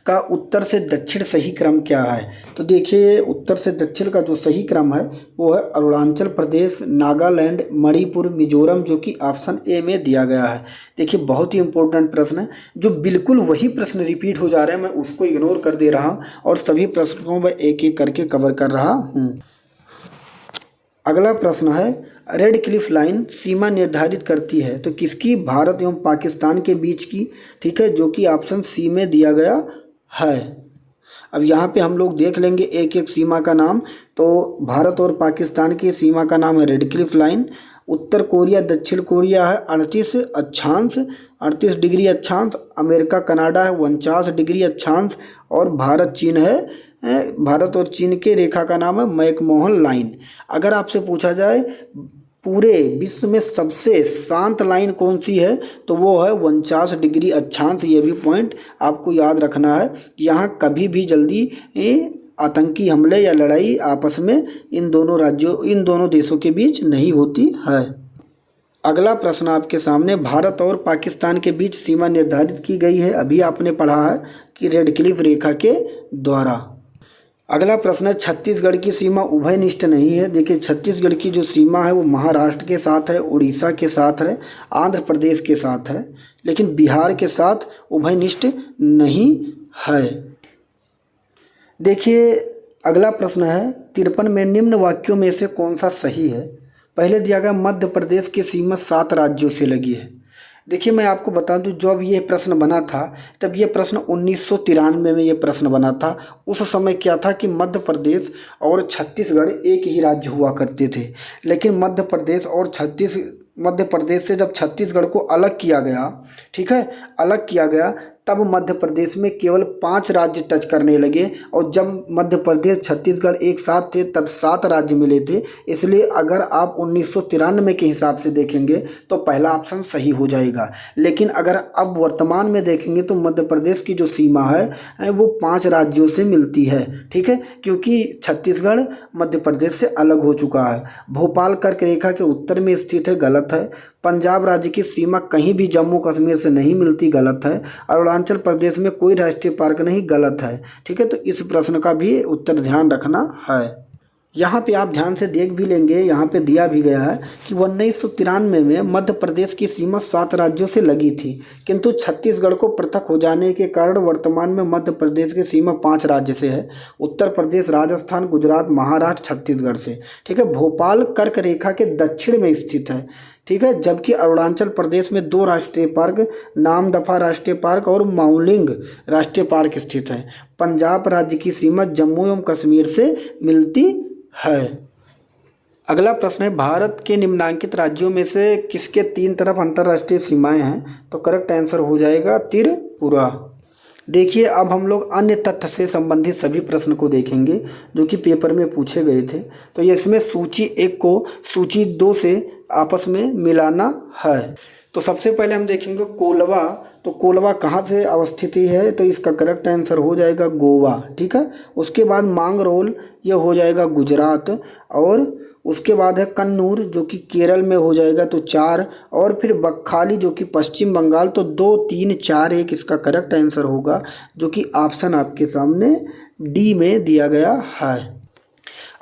Speaker 1: का उत्तर से दक्षिण सही क्रम क्या है। तो देखिए, उत्तर से दक्षिण का जो सही क्रम है वो है अरुणाचल प्रदेश, नागालैंड, मणिपुर, मिजोरम, जो कि ऑप्शन ए में दिया गया है। देखिए, बहुत ही इंपॉर्टेंट प्रश्न है। जो बिल्कुल वही प्रश्न रिपीट हो जा रहे हैं, मैं उसको इग्नोर कर दे रहा हूँ और सभी प्रश्नों को मैं एक एक करके कवर कर रहा हूँ। अगला प्रश्न है, रेड क्लिफ लाइन सीमा निर्धारित करती है तो किसकी, भारत एवं पाकिस्तान के बीच की। ठीक है, जो कि ऑप्शन सी में दिया गया है। अब यहाँ पे हम लोग देख लेंगे एक एक सीमा का नाम। तो भारत और पाकिस्तान की सीमा का नाम है रेड क्लिफ लाइन। उत्तर कोरिया, दक्षिण कोरिया है 38 डिग्री अक्षांश। अमेरिका कनाडा है 49 डिग्री अक्षांश। और भारत चीन है, भारत और चीन के रेखा का नाम है मैकमोहन लाइन। अगर आपसे पूछा जाए पूरे विश्व में सबसे शांत लाइन कौन सी है तो वो है 49 डिग्री अक्षांश। ये भी पॉइंट आपको याद रखना है। यहाँ कभी भी जल्दी आतंकी हमले या लड़ाई आपस में इन दोनों देशों के बीच नहीं होती है। अगला प्रश्न आपके सामने, भारत और पाकिस्तान के बीच सीमा निर्धारित की गई है, अभी आपने पढ़ा है कि रेड क्लिफ रेखा के द्वारा। अगला प्रश्न है, छत्तीसगढ़ की सीमा उभयनिष्ठ नहीं है। देखिए, छत्तीसगढ़ की जो सीमा है वो महाराष्ट्र के साथ है, उड़ीसा के साथ है, आंध्र प्रदेश के साथ है, लेकिन बिहार के साथ उभयनिष्ठ नहीं है। देखिए, अगला प्रश्न है, 53 में निम्न वाक्यों में से कौन सा सही है। पहले दिया गया मध्य प्रदेश की सीमा 7 राज्यों से लगी है। देखिए, मैं आपको बता दूं, जब ये प्रश्न बना था तब ये प्रश्न 1993 में ये प्रश्न बना था। उस समय क्या था कि मध्य प्रदेश और छत्तीसगढ़ एक ही राज्य हुआ करते थे, लेकिन मध्य प्रदेश से जब छत्तीसगढ़ को अलग किया गया, ठीक है, अलग किया गया, तब मध्य प्रदेश में केवल 5 राज्य टच करने लगे। और जब मध्य प्रदेश छत्तीसगढ़ एक साथ थे तब 7 राज्य मिले थे। इसलिए अगर आप 1993 के हिसाब से देखेंगे तो पहला ऑप्शन सही हो जाएगा। लेकिन अगर अब वर्तमान में देखेंगे तो मध्य प्रदेश की जो सीमा है वो 5 राज्यों से मिलती है। ठीक है, क्योंकि छत्तीसगढ़ मध्य प्रदेश से अलग हो चुका है। भोपाल कर्क रेखा के उत्तर में स्थित है, गलत है। पंजाब राज्य की सीमा कहीं भी जम्मू कश्मीर से नहीं मिलती, गलत है। अरुणाचल प्रदेश में कोई राष्ट्रीय पार्क नहीं, गलत है। ठीक है, तो इस प्रश्न का भी उत्तर ध्यान रखना है। यहाँ पे आप ध्यान से देख भी लेंगे, यहाँ पे दिया भी गया है कि 1993 में मध्य प्रदेश की सीमा 7 राज्यों से लगी थी, किंतु छत्तीसगढ़ को पृथक हो जाने के कारण वर्तमान में मध्य प्रदेश की सीमा 5 राज्य से है। उत्तर प्रदेश, राजस्थान, गुजरात, महाराष्ट्र, छत्तीसगढ़ से। ठीक है, भोपाल कर्क रेखा के दक्षिण में स्थित है। ठीक है, जबकि अरुणाचल प्रदेश में 2 राष्ट्रीय पार्क, नामदफा राष्ट्रीय पार्क और माउलिंग राष्ट्रीय पार्क स्थित है। पंजाब राज्य की सीमा जम्मू एवं कश्मीर से मिलती है। अगला प्रश्न है, भारत के निम्नांकित राज्यों में से किसके 3 तरफ अंतर्राष्ट्रीय सीमाएं हैं। तो करेक्ट आंसर हो जाएगा त्रिपुरा। देखिए, अब हम लोग अन्य तथ्य से संबंधित सभी प्रश्न को देखेंगे जो कि पेपर में पूछे गए थे। तो ये इसमें सूची 1 को सूची 2 से आपस में मिलाना है। तो सबसे पहले हम देखेंगे कोलवा। तो कोलवा कहाँ से अवस्थित है, तो इसका करेक्ट आंसर हो जाएगा गोवा। ठीक है, उसके बाद मांगरोल ये हो जाएगा गुजरात, और उसके बाद है कन्नूर जो कि केरल में हो जाएगा तो 4, और फिर बकखाली जो कि पश्चिम बंगाल। तो 2 3 4 1 इसका करेक्ट आंसर होगा, जो कि ऑप्शन आपके सामने डी में दिया गया है।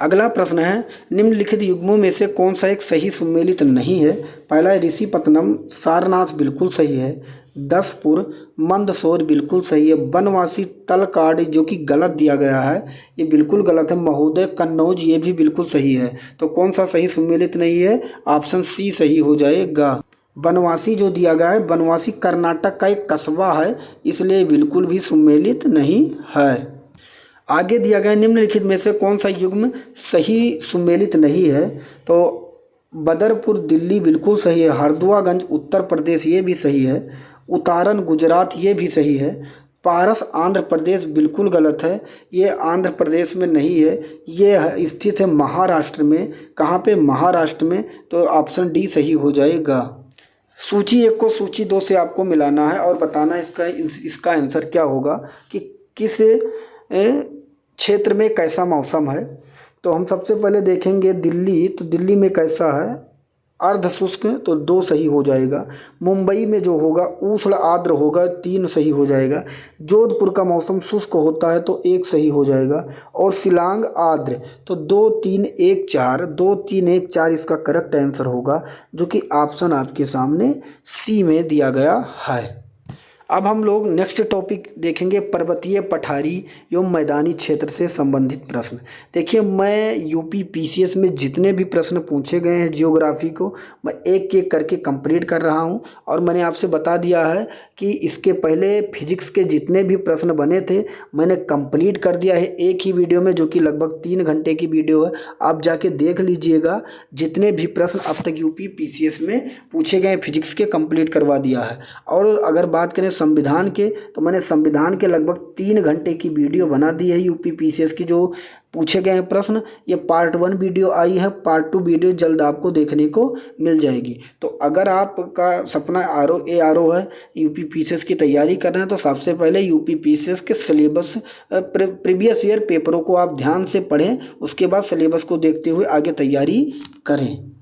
Speaker 1: अगला प्रश्न है, निम्नलिखित युग्मों में से कौन सा एक सही सुमेलित नहीं है। पहला है ऋषिपत्तनम, सारनाथ बिल्कुल सही है, दसपुर, मंदसौर बिल्कुल सही है, बनवासी, तलकाड जो कि गलत दिया गया है, ये बिल्कुल गलत है, महोदय, कन्नौज ये भी बिल्कुल सही है। तो कौन सा सही सुमेलित नहीं है, ऑप्शन सी सही हो जाएगा। बनवासी जो दिया गया है, बनवासी कर्नाटक का एक कस्बा है, इसलिए बिल्कुल भी सुमेलित नहीं है। आगे दिया गया निम्नलिखित में से कौन सा युग्म सही सुमेलित नहीं है, तो बदरपुर दिल्ली बिल्कुल सही है, हरदुआगंज उत्तर प्रदेश ये भी सही है, उतारन गुजरात ये भी सही है, पारस आंध्र प्रदेश बिल्कुल गलत है, ये आंध्र प्रदेश में नहीं है, ये स्थित है महाराष्ट्र में। कहाँ पे, महाराष्ट्र में, तो ऑप्शन डी सही हो जाएगा। सूची 1 को सूची 2 से आपको मिलाना है और बताना इसका आंसर क्या होगा कि किस क्षेत्र में कैसा मौसम है। तो हम सबसे पहले देखेंगे दिल्ली, तो दिल्ली में कैसा है, अर्ध शुष्क, तो 2 सही हो जाएगा। मुंबई में जो होगा उष्ण आर्द्र होगा, 3 सही हो जाएगा। जोधपुर का मौसम शुष्क होता है तो 1 सही हो जाएगा। और शिलांग आर्द्र, तो 2 3 1 4, 2 3 1 4 इसका करेक्ट आंसर होगा, जो कि ऑप्शन आपके सामने सी में दिया गया है। अब हम लोग नेक्स्ट टॉपिक देखेंगे, पर्वतीय, पठारी एवं मैदानी क्षेत्र से संबंधित प्रश्न। देखिए, मैं यूपी पीसीएस में जितने भी प्रश्न पूछे गए हैं जियोग्राफी को, मैं एक एक करके कंप्लीट कर रहा हूं, और मैंने आपसे बता दिया है कि इसके पहले फिजिक्स के जितने भी प्रश्न बने थे मैंने कंप्लीट कर दिया है एक ही वीडियो में, जो कि लगभग 3 घंटे की वीडियो है। आप जाके देख लीजिएगा, जितने भी प्रश्न अब तक यूपी पीसीएस में पूछे गए फिजिक्स के कंप्लीट करवा दिया है। और अगर बात करें संविधान के, तो मैंने संविधान के लगभग 3 घंटे की वीडियो बना दी है यूपी पीसीएस की, जो पूछे गए हैं प्रश्न। ये पार्ट 1 वीडियो आई है, पार्ट 2 वीडियो जल्द आपको देखने को मिल जाएगी। तो अगर आपका सपना ARO है, यूपी पीसीएस की तैयारी कर रहे हैं, तो सबसे पहले यूपी पीसीएस के सिलेबस प्रीवियस ईयर पेपरों को आप ध्यान से पढ़ें, उसके बाद सिलेबस को देखते हुए आगे तैयारी करें।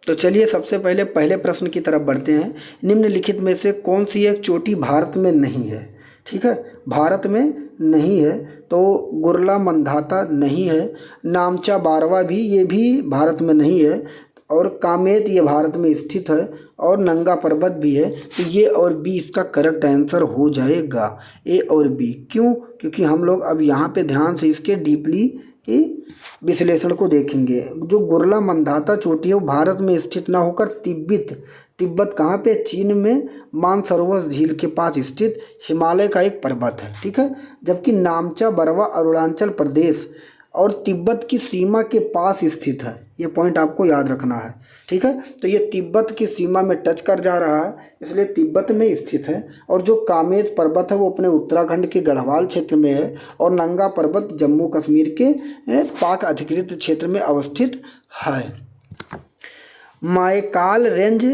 Speaker 1: तो चलिए सबसे पहले प्रश्न की तरफ बढ़ते हैं। निम्नलिखित में से कौन सी एक चोटी भारत में नहीं है। ठीक है, भारत में नहीं है, तो गुरला मंदाता नहीं है, नामचा बारवा भी, ये भी भारत में नहीं है, और कामेत ये भारत में स्थित है, और नंगा पर्वत भी है। तो ये और बी इसका करेक्ट आंसर हो जाएगा, ए और बी। क्यों, क्योंकि हम लोग अब यहाँ पे ध्यान से इसके डीपली विश्लेषण को देखेंगे। जो गुरला मंदाता चोटी है वो भारत में स्थित ना होकर तिब्बत कहाँ पे, चीन में मानसरोवर झील के पास स्थित हिमालय का एक पर्वत है। ठीक है, जबकि नामचा बरवा अरुणाचल प्रदेश और तिब्बत की सीमा के पास स्थित है। ये पॉइंट आपको याद रखना है। ठीक है, तो ये तिब्बत की सीमा में टच कर जा रहा है, इसलिए तिब्बत में स्थित है। और जो कामेत पर्वत है वो अपने उत्तराखंड के गढ़वाल क्षेत्र में है, और नंगा पर्वत जम्मू कश्मीर के पाक अधिकृत क्षेत्र में अवस्थित है। मायकाल रेंज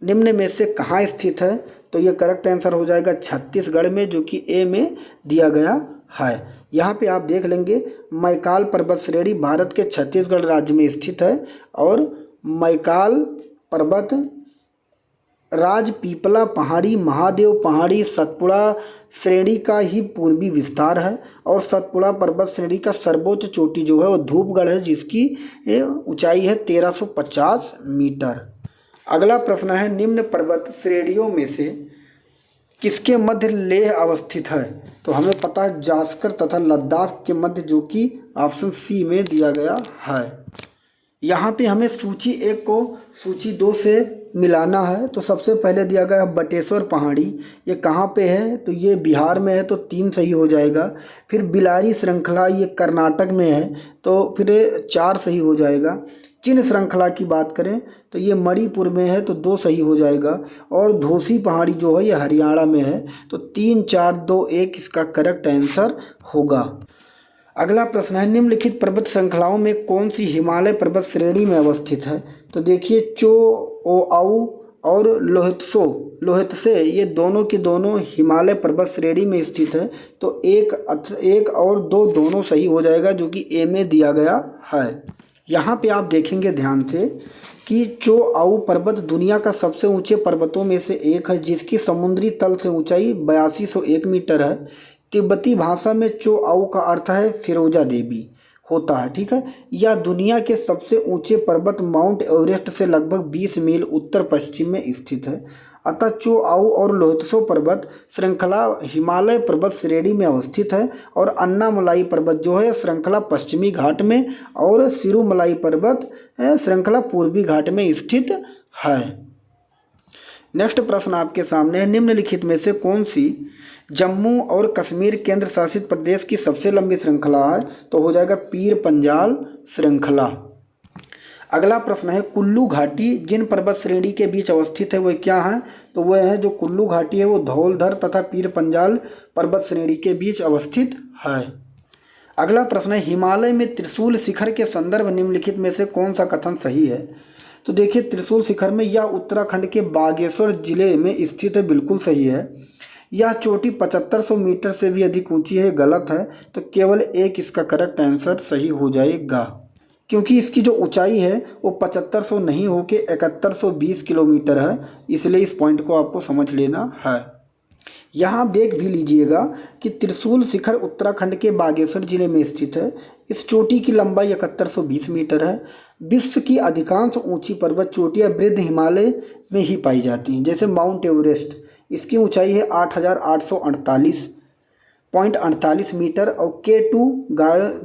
Speaker 1: निम्न में से कहाँ स्थित है, तो ये करेक्ट आंसर हो जाएगा छत्तीसगढ़ में, जो कि ए में दिया गया है। यहाँ पे आप देख लेंगे, मैकाल पर्वत श्रेणी भारत के छत्तीसगढ़ राज्य में स्थित है, और मैकाल पर्वत राजपीपला पहाड़ी, महादेव पहाड़ी, सतपुड़ा श्रेणी का ही पूर्वी विस्तार है। और सतपुड़ा पर्वत श्रेणी का सर्वोच्च चोटी जो है वो धूपगढ़ है, जिसकी ऊंचाई है 1350 मीटर। अगला प्रश्न है, निम्न पर्वत श्रेणियों में से किसके मध्य लेह अवस्थित है। तो हमें पता है जास्कर तथा लद्दाख के मध्य, जो कि ऑप्शन सी में दिया गया है। यहाँ पे हमें सूची 1 को सूची 2 से मिलाना है। तो सबसे पहले दिया गया है बटेश्वर पहाड़ी, ये कहाँ पे है, तो ये बिहार में है, तो 3 सही हो जाएगा। फिर बिलारी श्रृंखला, ये कर्नाटक में है, तो फिर 4 सही हो जाएगा। चिन्ह श्रृंखला की बात करें तो ये मणिपुर में है, तो 2 सही हो जाएगा। और धोसी पहाड़ी जो है ये हरियाणा में है, तो 3 4 2 1 इसका करेक्ट आंसर होगा। अगला प्रश्न है, निम्नलिखित पर्वत श्रृंखलाओं में कौन सी हिमालय पर्वत श्रेणी में अवस्थित है। तो देखिए, चो ओ आऊ और लोहितसे ये दोनों की दोनों हिमालय पर्वत श्रेणी में स्थित है। तो एक और दो दोनों सही हो जाएगा, जो कि ए में दिया गया है। यहाँ पे आप देखेंगे ध्यान से कि चोआऊ पर्वत दुनिया का सबसे ऊंचे पर्वतों में से एक है, जिसकी समुद्री तल से ऊंचाई 8201 मीटर है। तिब्बती भाषा में चोआऊ का अर्थ है फिरोजा देवी होता है, ठीक है। यह दुनिया के सबसे ऊंचे पर्वत माउंट एवरेस्ट से लगभग 20 मील उत्तर पश्चिम में स्थित है। अतः चोआऊ और लोहितसो पर्वत श्रृंखला हिमालय पर्वत श्रेणी में अवस्थित है, और अन्नामलाई पर्वत जो है श्रृंखला पश्चिमी घाट में, और सिरुमलाई पर्वत श्रृंखला पूर्वी घाट में स्थित है। नेक्स्ट प्रश्न आपके सामने है, निम्नलिखित में से कौन सी जम्मू और कश्मीर केंद्र शासित प्रदेश की सबसे लंबी श्रृंखला है? तो हो जाएगा पीर पंजाल श्रृंखला। अगला प्रश्न है, कुल्लू घाटी जिन पर्वत श्रेणी के बीच अवस्थित है वह क्या है? तो वह है जो कुल्लू घाटी है वो धौलधर तथा पीर पंजाल पर्वत श्रेणी के बीच अवस्थित है। अगला प्रश्न है, हिमालय में त्रिशूल शिखर के संदर्भ निम्नलिखित में से कौन सा कथन सही है? तो देखिए, त्रिशूल शिखर में यह उत्तराखंड के बागेश्वर जिले में स्थित है, बिल्कुल सही है। यह चोटी 7500 मीटर से भी अधिक ऊंची है, गलत है। तो केवल एक इसका करेक्ट आंसर सही हो जाएगा, क्योंकि इसकी जो ऊंचाई है वो 7500 नहीं होके 7120 किलोमीटर है, इसलिए इस पॉइंट को आपको समझ लेना है। यहाँ आप देख भी लीजिएगा कि त्रिशूल शिखर उत्तराखंड के बागेश्वर जिले में स्थित है। इस चोटी की लंबाई 7120 मीटर है। विश्व की अधिकांश ऊंची पर्वत चोटियाँ वृद्ध हिमालय में ही पाई जाती हैं, जैसे माउंट एवरेस्ट, इसकी ऊंचाई है 8848.48 मीटर, और K2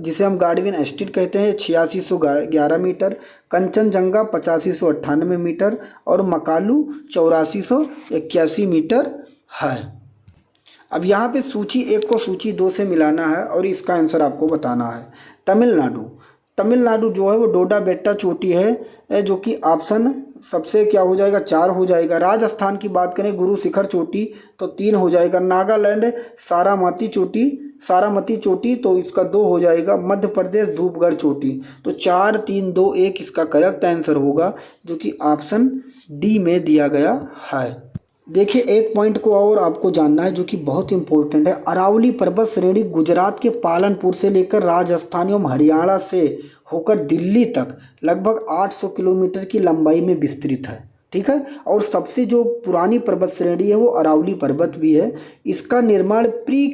Speaker 1: जिसे हम गार्डविन एस्टीट कहते हैं 8611 मीटर, कंचनजंगा 8598 मीटर, और मकालू 8481 मीटर है। अब यहाँ पे सूची 1 को सूची 2 से मिलाना है और इसका आंसर आपको बताना है। तमिलनाडु जो है वो डोडा बेट्टा चोटी है, जो कि ऑप्शन सबसे क्या हो जाएगा 4 हो जाएगा। राजस्थान की बात करें गुरु शिखर चोटी तो 3 हो जाएगा। नागालैंड सारामती चोटी तो इसका 2 हो जाएगा। मध्य प्रदेश धूपगढ़ चोटी तो 4 3 2 1 इसका करेक्ट आंसर होगा, जो कि ऑप्शन डी में दिया गया है। देखिए, एक पॉइंट को और आपको जानना है जो कि बहुत इंपॉर्टेंट है। अरावली पर्वत श्रेणी गुजरात के पालनपुर से लेकर राजस्थान एवं हरियाणा से होकर दिल्ली तक लगभग 800 किलोमीटर की लंबाई में विस्तृत है, ठीक है। और सबसे जो पुरानी पर्वत श्रेणी है वो अरावली पर्वत भी है। इसका निर्माण प्री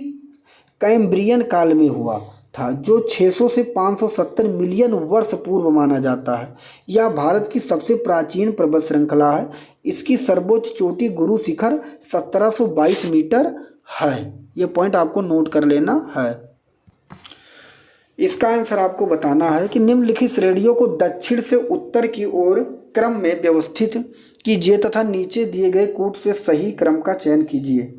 Speaker 1: कैम्ब्रियन काल में हुआ था, जो 600 से 570 मिलियन वर्ष पूर्व माना जाता है। यह भारत की सबसे प्राचीन पर्वत श्रृंखला है। इसकी सर्वोच्च चोटी गुरु शिखर 1722 मीटर है। यह पॉइंट आपको नोट कर लेना है। इसका आंसर आपको बताना है कि निम्नलिखित श्रेणियों को दक्षिण से उत्तर की ओर क्रम में व्यवस्थित कीजिए तथा नीचे दिए गए कूट से सही क्रम का चयन कीजिए।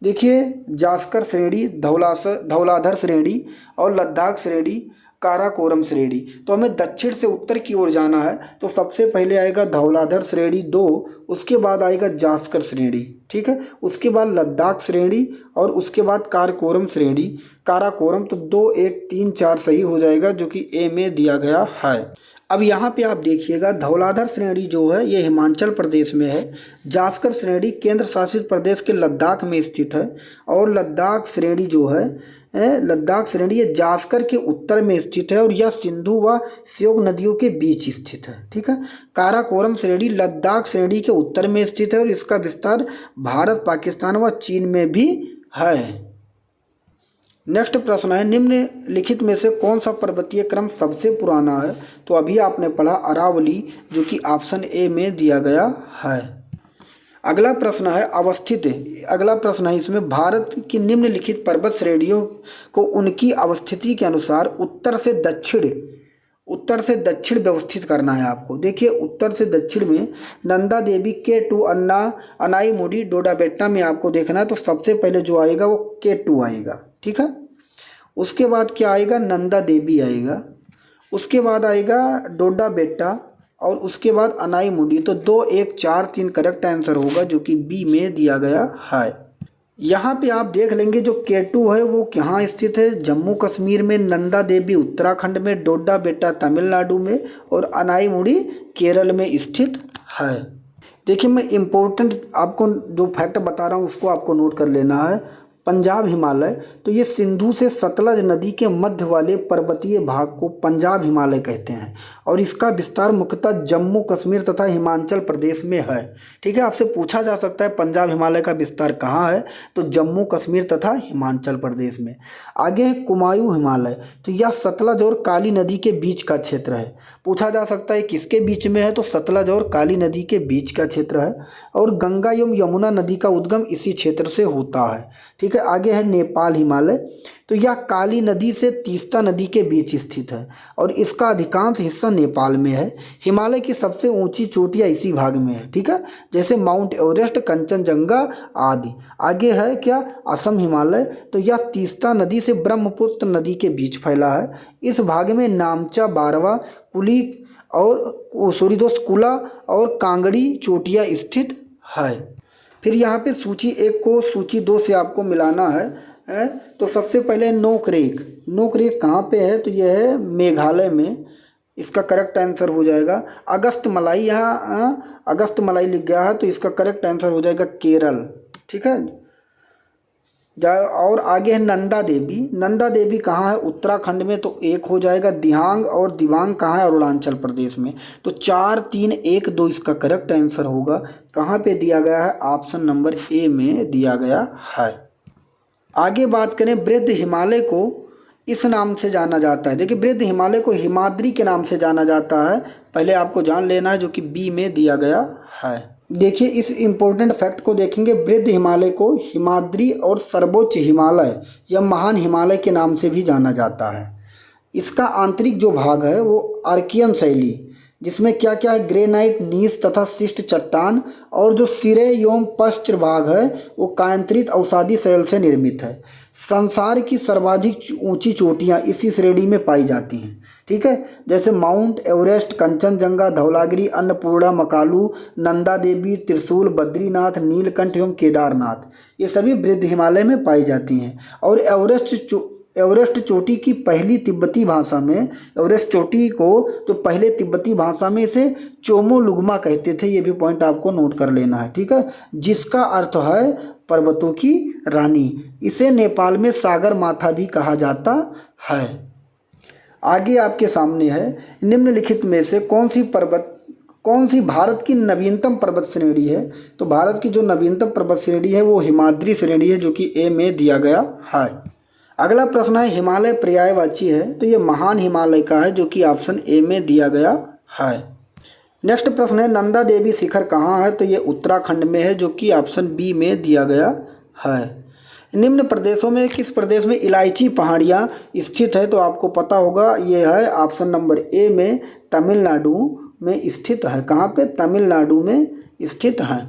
Speaker 1: देखिए, जास्कर श्रेणी, धौलाधर श्रेणी और लद्दाख श्रेणी, काराकोरम श्रेणी। तो हमें दक्षिण से उत्तर की ओर जाना है, तो सबसे पहले आएगा धौलाधर श्रेणी 2, उसके बाद आएगा जास्कर श्रेणी, ठीक है। उसके बाद लद्दाख श्रेणी और उसके बाद काराकोरम श्रेणी। काराकोरम तो 2 1 3 4 सही हो जाएगा, जो कि ए में दिया गया है। अब यहाँ पे आप देखिएगा, धौलाधर श्रेणी जो है ये हिमाचल प्रदेश में है। जास्कर श्रेणी केंद्र शासित प्रदेश के लद्दाख में स्थित है। और लद्दाख श्रेणी जो है ये जास्कर के उत्तर में स्थित है और यह सिंधु व श्योक नदियों के बीच स्थित है, ठीक है। काराकोरम श्रेणी लद्दाख श्रेणी के उत्तर में स्थित है और इसका विस्तार भारत, पाकिस्तान व चीन में भी है। नेक्स्ट प्रश्न है, निम्नलिखित में से कौन सा पर्वतीय क्रम सबसे पुराना है? तो अभी आपने पढ़ा अरावली, जो कि ऑप्शन ए में दिया गया है। अगला प्रश्न है अगला प्रश्न है इसमें भारत की निम्नलिखित पर्वत श्रेणियों को उनकी अवस्थिति के अनुसार उत्तर से दक्षिण व्यवस्थित करना है आपको। देखिए, उत्तर से दक्षिण में नंदा देवी K2 अनाईमुडी डोडा बेट्टा में आपको देखना है। तो सबसे पहले जो आएगा वो K2 आएगा, ठीक है। उसके बाद क्या आएगा, नंदा देवी आएगा। उसके बाद आएगा डोडा बेट्टा और उसके बाद अनाईमुडी। तो 2 1 4 3 करेक्ट आंसर होगा, जो कि बी में दिया गया है। यहाँ पे आप देख लेंगे जो K2 है वो कहाँ स्थित है, जम्मू कश्मीर में, नंदा देवी उत्तराखंड में, डोडा बेट्टा तमिलनाडु में और अनाईमुडी केरल में स्थित है। देखिए मैं इम्पोर्टेंट आपको जो फैक्ट बता रहा हूँ उसको आपको नोट कर लेना है। पंजाब हिमालय, तो ये सिंधु से सतलज नदी के मध्य वाले पर्वतीय भाग को पंजाब हिमालय कहते हैं और इसका विस्तार मुख्यतः जम्मू कश्मीर तथा हिमाचल प्रदेश में है। ठीक है, आपसे पूछा जा सकता है पंजाब हिमालय का विस्तार कहाँ है, तो जम्मू कश्मीर तथा हिमाचल प्रदेश में। आगे है कुमायूं हिमालय, तो यह सतलज और काली नदी के बीच का क्षेत्र है। पूछा जा सकता है किसके बीच में है, तो सतलज और काली नदी के बीच का क्षेत्र है और गंगा एवं यमुना नदी का उद्गम इसी क्षेत्र से होता है। ठीक है, आगे है नेपाल हिमालय, तो यह काली नदी से तीस्ता नदी के बीच स्थित है और इसका अधिकांश हिस्सा नेपाल में है। हिमालय की सबसे ऊंची चोटियाँ इसी भाग में है। ठीक है, जैसे माउंट एवरेस्ट, कंचनजंगा आदि। आगे है क्या, असम हिमालय, तो यह तीस्ता नदी से ब्रह्मपुत्र नदी के बीच फैला है। इस भाग में नामचा, बारवा, कुली और कुला और कांगड़ी चोटियाँ स्थित है। फिर यहाँ पे सूची 1 को सूची 2 से आपको मिलाना है। तो सबसे पहले नोकरेक, नोकरेक कहाँ पे है, तो यह है मेघालय में। इसका करेक्ट आंसर हो जाएगा अगस्त मलाई, यहाँ अगस्त मलाई लिख गया है तो इसका करेक्ट आंसर हो जाएगा केरल। ठीक है, और आगे है नंदा देवी, नंदा देवी कहाँ है, उत्तराखंड में, तो 1 हो जाएगा। दिहांग और दिबांग कहाँ है, अरुणाचल प्रदेश में, तो 4, 3, 1, 2 इसका करेक्ट आंसर होगा। कहाँ पे दिया गया है, ऑप्शन नंबर ए में दिया गया है। आगे बात करें, वृद्ध हिमालय को इस नाम से जाना जाता है। देखिए वृद्ध हिमालय को हिमाद्री के नाम से जाना जाता है, पहले आपको जान लेना है, जो कि बी में दिया गया है। देखिए इस इम्पोर्टेंट फैक्ट को देखेंगे, वृद्ध हिमालय को हिमाद्री और सर्वोच्च हिमालय या महान हिमालय के नाम से भी जाना जाता है। इसका आंतरिक जो भाग है वो आर्कियन शैली, जिसमें क्या क्या है, ग्रेनाइट, नीस तथा शिष्ट चट्टान, और जो सिरे एवं पश्च भाग है वो कायांतरित अवसादी शैल से निर्मित है। संसार की सर्वाधिक ऊंची चोटियां इसी श्रेणी में पाई जाती हैं। ठीक है, जैसे माउंट एवरेस्ट, कंचनजंगा, धौलागिरी, अन्नपूर्णा, मकालू, नंदा देवी, त्रिशूल, बद्रीनाथ, नीलकंठ एवं केदारनाथ, ये सभी वृद्ध हिमालय में पाई जाती हैं। और एवरेस्ट चोटी की पहली तिब्बती भाषा में, एवरेस्ट चोटी को जो पहले तिब्बती भाषा में इसे चोमोलुग्मा कहते थे, ये भी पॉइंट आपको नोट कर लेना है। ठीक है, जिसका अर्थ है पर्वतों की रानी। इसे नेपाल में सागर माथा भी कहा जाता है। आगे आपके सामने है, निम्नलिखित में से कौन सी भारत की नवीनतम पर्वत श्रेणी है, तो भारत की जो नवीनतम पर्वत श्रेणी है वो हिमाद्री श्रेणी है, जो कि ए में दिया गया है। अगला प्रश्न है, हिमालय पर्यायवाची है, तो ये महान हिमालय का है, जो कि ऑप्शन ए में दिया गया है। नेक्स्ट प्रश्न है, नंदा देवी शिखर कहाँ है, तो ये उत्तराखंड में है, जो कि ऑप्शन बी में दिया गया है। निम्न प्रदेशों में किस प्रदेश में इलायची पहाड़ियाँ स्थित है, तो आपको पता होगा ये है ऑप्शन नंबर ए में, तमिलनाडु में स्थित है। कहाँ पे, तमिलनाडु में स्थित है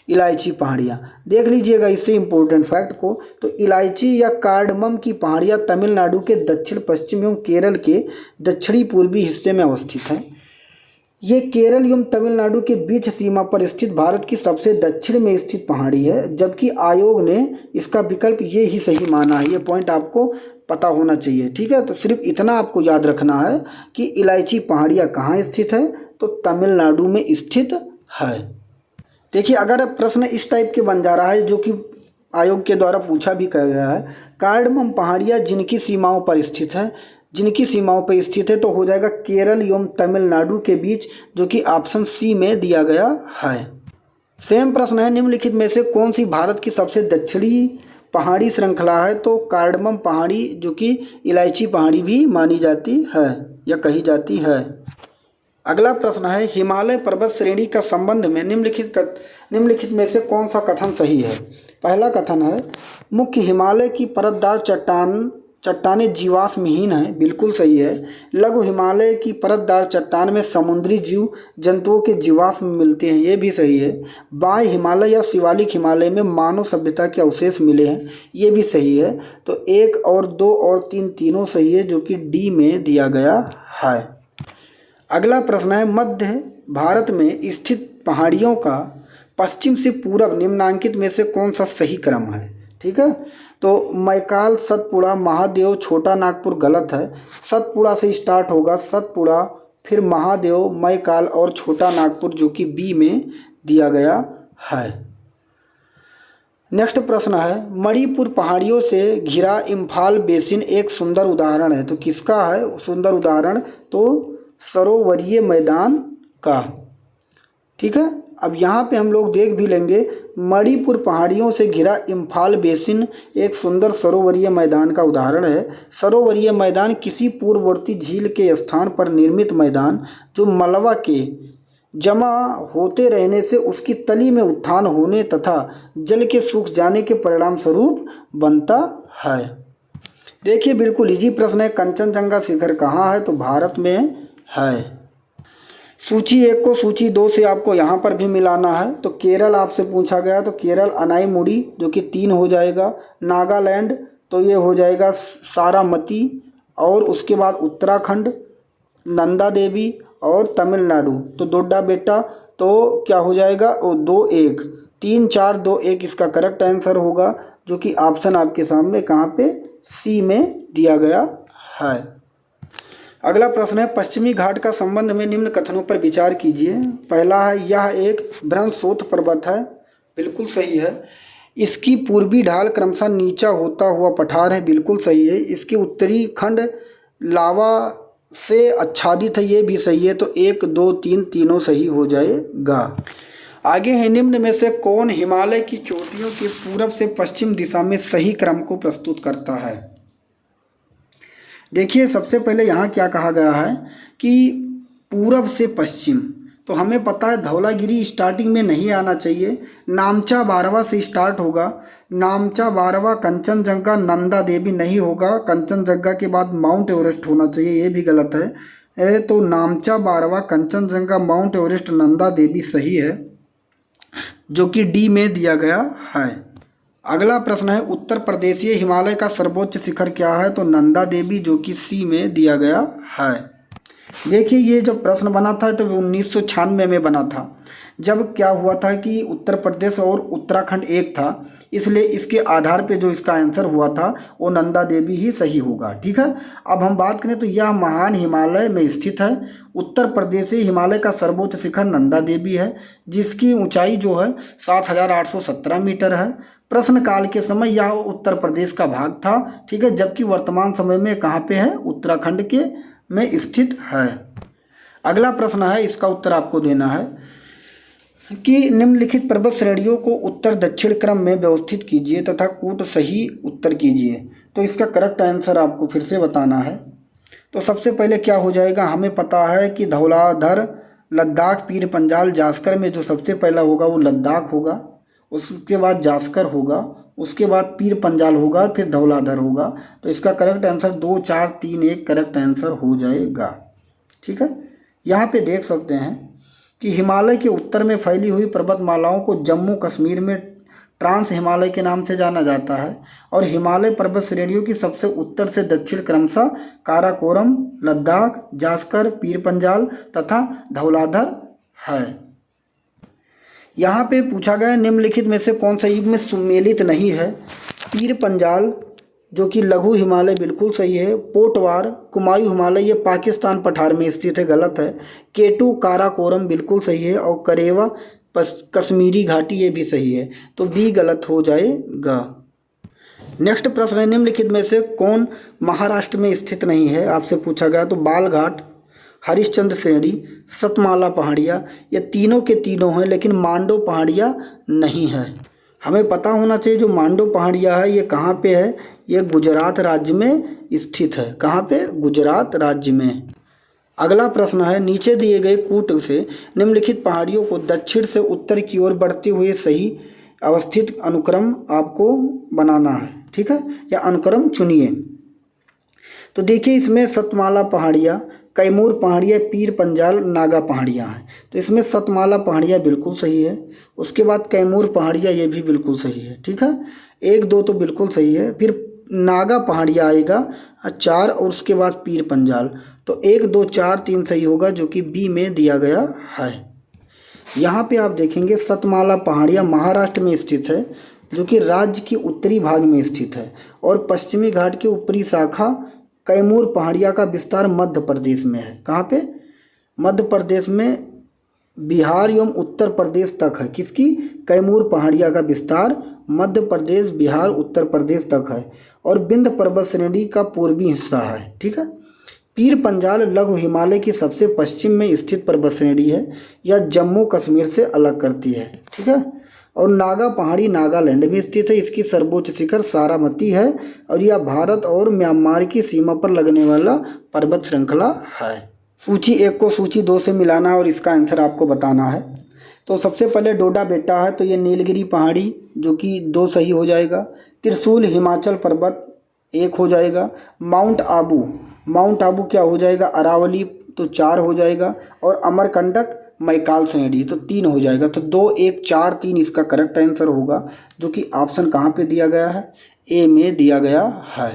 Speaker 1: इलायची पहाड़ियाँ। देख लीजिएगा इससे इम्पोर्टेंट फैक्ट को, तो इलायची या कार्डमम की पहाड़ियाँ तमिलनाडु के दक्षिण पश्चिम एवं केरल के दक्षिणी पूर्वी हिस्से में अवस्थित हैं। ये केरल एवं तमिलनाडु के बीच सीमा पर स्थित भारत की सबसे दक्षिण में स्थित पहाड़ी है, जबकि आयोग ने इसका विकल्प ये ही सही माना है। ये पॉइंट आपको पता होना चाहिए। ठीक है, तो सिर्फ इतना आपको याद रखना है कि इलायची पहाड़ियाँ कहाँ स्थित है, तो तमिलनाडु में स्थित है। देखिए अगर प्रश्न इस टाइप के बन जा रहा है, जो कि आयोग के द्वारा पूछा भी गया है, कार्डमम पहाड़ियाँ जिनकी सीमाओं पर स्थित है, तो हो जाएगा केरल एवं तमिलनाडु के बीच, जो कि ऑप्शन सी में दिया गया है। सेम प्रश्न है, निम्नलिखित में से कौन सी भारत की सबसे दक्षिणी पहाड़ी श्रृंखला है, तो कार्डमम पहाड़ी, जो कि इलायची पहाड़ी भी मानी जाती है या कही जाती है। अगला प्रश्न है, हिमालय पर्वत श्रेणी का संबंध में निम्नलिखित में से कौन सा कथन सही है। पहला कथन है, मुख्य हिमालय की परतदार चट्टानें जीवाश्महीन हैं, बिल्कुल सही है। लघु हिमालय की परतदार चट्टान में समुद्री जीव जंतुओं के जीवाश्म मिलते हैं, ये भी सही है। बाह्य हिमालय या शिवालिक हिमालय में मानव सभ्यता के अवशेष मिले हैं, ये भी सही है। तो 1 और 2 और 3 तीनों सही है, जो कि डी में दिया गया है। अगला प्रश्न है, मध्य भारत में स्थित पहाड़ियों का पश्चिम से पूरब निम्नांकित में से कौन सा सही क्रम है। ठीक है, तो मैकाल, सतपुड़ा, महादेव, छोटा नागपुर गलत है। सतपुड़ा से स्टार्ट होगा, सतपुड़ा, फिर महादेव, मैकाल और छोटा नागपुर, जो कि बी में दिया गया है। नेक्स्ट प्रश्न है, मणिपुर पहाड़ियों से घिरा इम्फाल बेसिन एक सुंदर उदाहरण है। तो किसका है सुंदर उदाहरण? तो सरोवरीय मैदान का। ठीक है, अब यहाँ पे हम लोग देख भी लेंगे, मणिपुर पहाड़ियों से घिरा इम्फाल बेसिन एक सुंदर सरोवरीय मैदान का उदाहरण है। सरोवरीय मैदान किसी पूर्ववर्ती झील के स्थान पर निर्मित मैदान जो मलबा के जमा होते रहने से उसकी तली में उत्थान होने तथा जल के सूख जाने के परिणाम स्वरूप बनता है। देखिए बिल्कुल इजी प्रश्न है, कंचनजंगा शिखर कहाँ है? तो भारत में है। सूची 1 को सूची 2 से आपको यहाँ पर भी मिलाना है। तो केरल आपसे पूछा गया, तो केरल अनाईमुड़ी जो कि 3 हो जाएगा। नागालैंड तो ये हो जाएगा सारामती, और उसके बाद उत्तराखंड नंदा देवी, और तमिलनाडु तो डोडा बेटा, तो क्या हो जाएगा 2-1 3-4-2-1 इसका करेक्ट आंसर होगा, जो कि ऑप्शन आपके सामने कहाँ पे सी में दिया गया है। अगला प्रश्न है, पश्चिमी घाट का संबंध में निम्न कथनों पर विचार कीजिए। पहला है, यह एक बृहस्पति पर्वत है, बिल्कुल सही है। इसकी पूर्वी ढाल क्रमशः नीचा होता हुआ पठार है, बिल्कुल सही है। इसके उत्तरी खंड लावा से आच्छादित है, ये भी सही है। तो 1 2 3 तीनों सही हो जाएगा। आगे है, निम्न में से कौन हिमालय की चोटियों के पूरब से पश्चिम दिशा में सही क्रम को प्रस्तुत करता है? देखिए सबसे पहले यहाँ क्या कहा गया है कि पूरब से पश्चिम, तो हमें पता है धौलागिरी स्टार्टिंग में नहीं आना चाहिए, नामचा बारवा से स्टार्ट होगा। नामचा बारवा, कंचनजंगा, नंदा देवी नहीं होगा, कंचनजंगा के बाद माउंट एवरेस्ट होना चाहिए, ये भी गलत है। तो नामचा बारवा, कंचनजंगा, माउंट एवरेस्ट, नंदा देवी सही है, जो कि डी में दिया गया है। अगला प्रश्न है, उत्तर प्रदेशीय हिमालय का सर्वोच्च शिखर क्या है? तो नंदा देवी, जो कि सी में दिया गया है। देखिए ये जब प्रश्न बना था तो 1996 में बना था, जब क्या हुआ था कि उत्तर प्रदेश और उत्तराखंड एक था, इसलिए इसके आधार पे जो इसका आंसर हुआ था वो नंदा देवी ही सही होगा। ठीक है, अब हम बात करें तो यह महान हिमालय में स्थित है। उत्तर प्रदेशी हिमालय का सर्वोच्च शिखर नंदा देवी है, जिसकी ऊंचाई जो है 7817 मीटर है। प्रश्न काल के समय यह उत्तर प्रदेश का भाग था, ठीक है, जबकि वर्तमान समय में कहाँ पे है? उत्तराखंड के में स्थित है। अगला प्रश्न है, इसका उत्तर आपको देना है कि निम्नलिखित पर्वत श्रेणियों को उत्तर दक्षिण क्रम में व्यवस्थित कीजिए तथा कूट सही उत्तर कीजिए। तो इसका करेक्ट आंसर आपको फिर से बताना है। तो सबसे पहले क्या हो जाएगा, हमें पता है कि धौलाधर, लद्दाख, पीर पंजाल, जास्कर में जो सबसे पहला होगा वो लद्दाख होगा, उसके बाद जास्कर होगा, उसके बाद पीर पंजाल होगा, फिर धौलाधर होगा। तो इसका करेक्ट आंसर 2 4 3 1 करेक्ट आंसर हो जाएगा। ठीक है, यहाँ पे देख सकते हैं कि हिमालय के उत्तर में फैली हुई पर्वतमालाओं को जम्मू कश्मीर में ट्रांस हिमालय के नाम से जाना जाता है, और हिमालय पर्वत श्रेणियों की सबसे उत्तर से दक्षिण क्रमशः काराकोरम, लद्दाख, जास्कर, पीर पंजाल तथा धौलाधर है। यहाँ पे पूछा गया निम्नलिखित में से कौन सा युग में सुमेलित नहीं है? पीर पंजाल जो कि लघु हिमालय बिल्कुल सही है। पोटवार, कुमायूं हिमालय ये पाकिस्तान पठार में स्थित है, गलत है। केटू काराकोरम बिल्कुल सही है, और करेवा कश्मीरी घाटी ये भी सही है, तो बी गलत हो जाएगा। नेक्स्ट प्रश्न है, निम्नलिखित में से कौन महाराष्ट्र में स्थित नहीं है? आपसे पूछा गया। तो बालघाट, हरिश्चंद्र श्रेणी, सतमाला पहाड़ियाँ, ये तीनों के तीनों हैं, लेकिन मांडो पहाड़ियाँ नहीं है। हमें पता होना चाहिए जो मांडो पहाड़ियाँ है ये कहाँ पे है? ये गुजरात राज्य में स्थित है। कहाँ पे? गुजरात राज्य में। अगला प्रश्न है, नीचे दिए गए कूट से निम्नलिखित पहाड़ियों को दक्षिण से उत्तर की ओर बढ़ते हुए सही अवस्थित अनुक्रम आपको बनाना है। ठीक है, या अनुक्रम चुनिए। तो देखिए इसमें सतमाला पहाड़ियाँ, कैमूर पहाड़ियाँ, पीर पंजाल, नागा पहाड़ियाँ हैं। तो इसमें सतमाला पहाड़ियाँ बिल्कुल सही है, उसके बाद कैमूर पहाड़ियाँ ये भी बिल्कुल सही है। ठीक है, 1 2 तो बिल्कुल सही है, फिर नागा पहाड़ियाँ आएगा 4, और उसके बाद पीर पंजाल। तो 1 2 4 3 सही होगा, जो कि बी में दिया गया है। यहाँ पे आप देखेंगे सतमाला पहाड़ियाँ महाराष्ट्र में स्थित है, जो कि राज्य के उत्तरी भाग में स्थित है, और पश्चिमी घाट की ऊपरी शाखा कैमूर पहाड़ियाँ का विस्तार मध्य प्रदेश में है। कहाँ पे? मध्य प्रदेश में बिहार एवं उत्तर प्रदेश तक है। किसकी? कैमूर पहाड़िया का विस्तार मध्य प्रदेश, बिहार, उत्तर प्रदेश तक है और विंध्य पर्वत श्रेणी का पूर्वी हिस्सा है। ठीक है। पीर पंजाल लघु हिमालय की सबसे पश्चिम में स्थित पर्वत श्रेणी है। यह जम्मू कश्मीर से अलग करती है। ठीक है। और नागा पहाड़ी नागालैंड में स्थित है। इसकी सर्वोच्च शिखर सारामती है और यह भारत और म्यांमार की सीमा पर लगने वाला पर्वत श्रृंखला है। सूची 1 को सूची 2 से मिलाना है और इसका आंसर आपको बताना है। तो सबसे पहले डोडा बेटा है तो ये नीलगिरी पहाड़ी जो कि 2 सही हो जाएगा। त्रिशूल हिमाचल पर्वत 1 हो जाएगा। माउंट आबू क्या हो जाएगा? अरावली तो 4 हो जाएगा और अमरकंटक मैकाल श्रेणी तो 3 हो जाएगा। तो 2, 1, 4, 3 इसका करेक्ट आंसर होगा जो कि ऑप्शन कहाँ पे दिया गया है? ए में दिया गया है।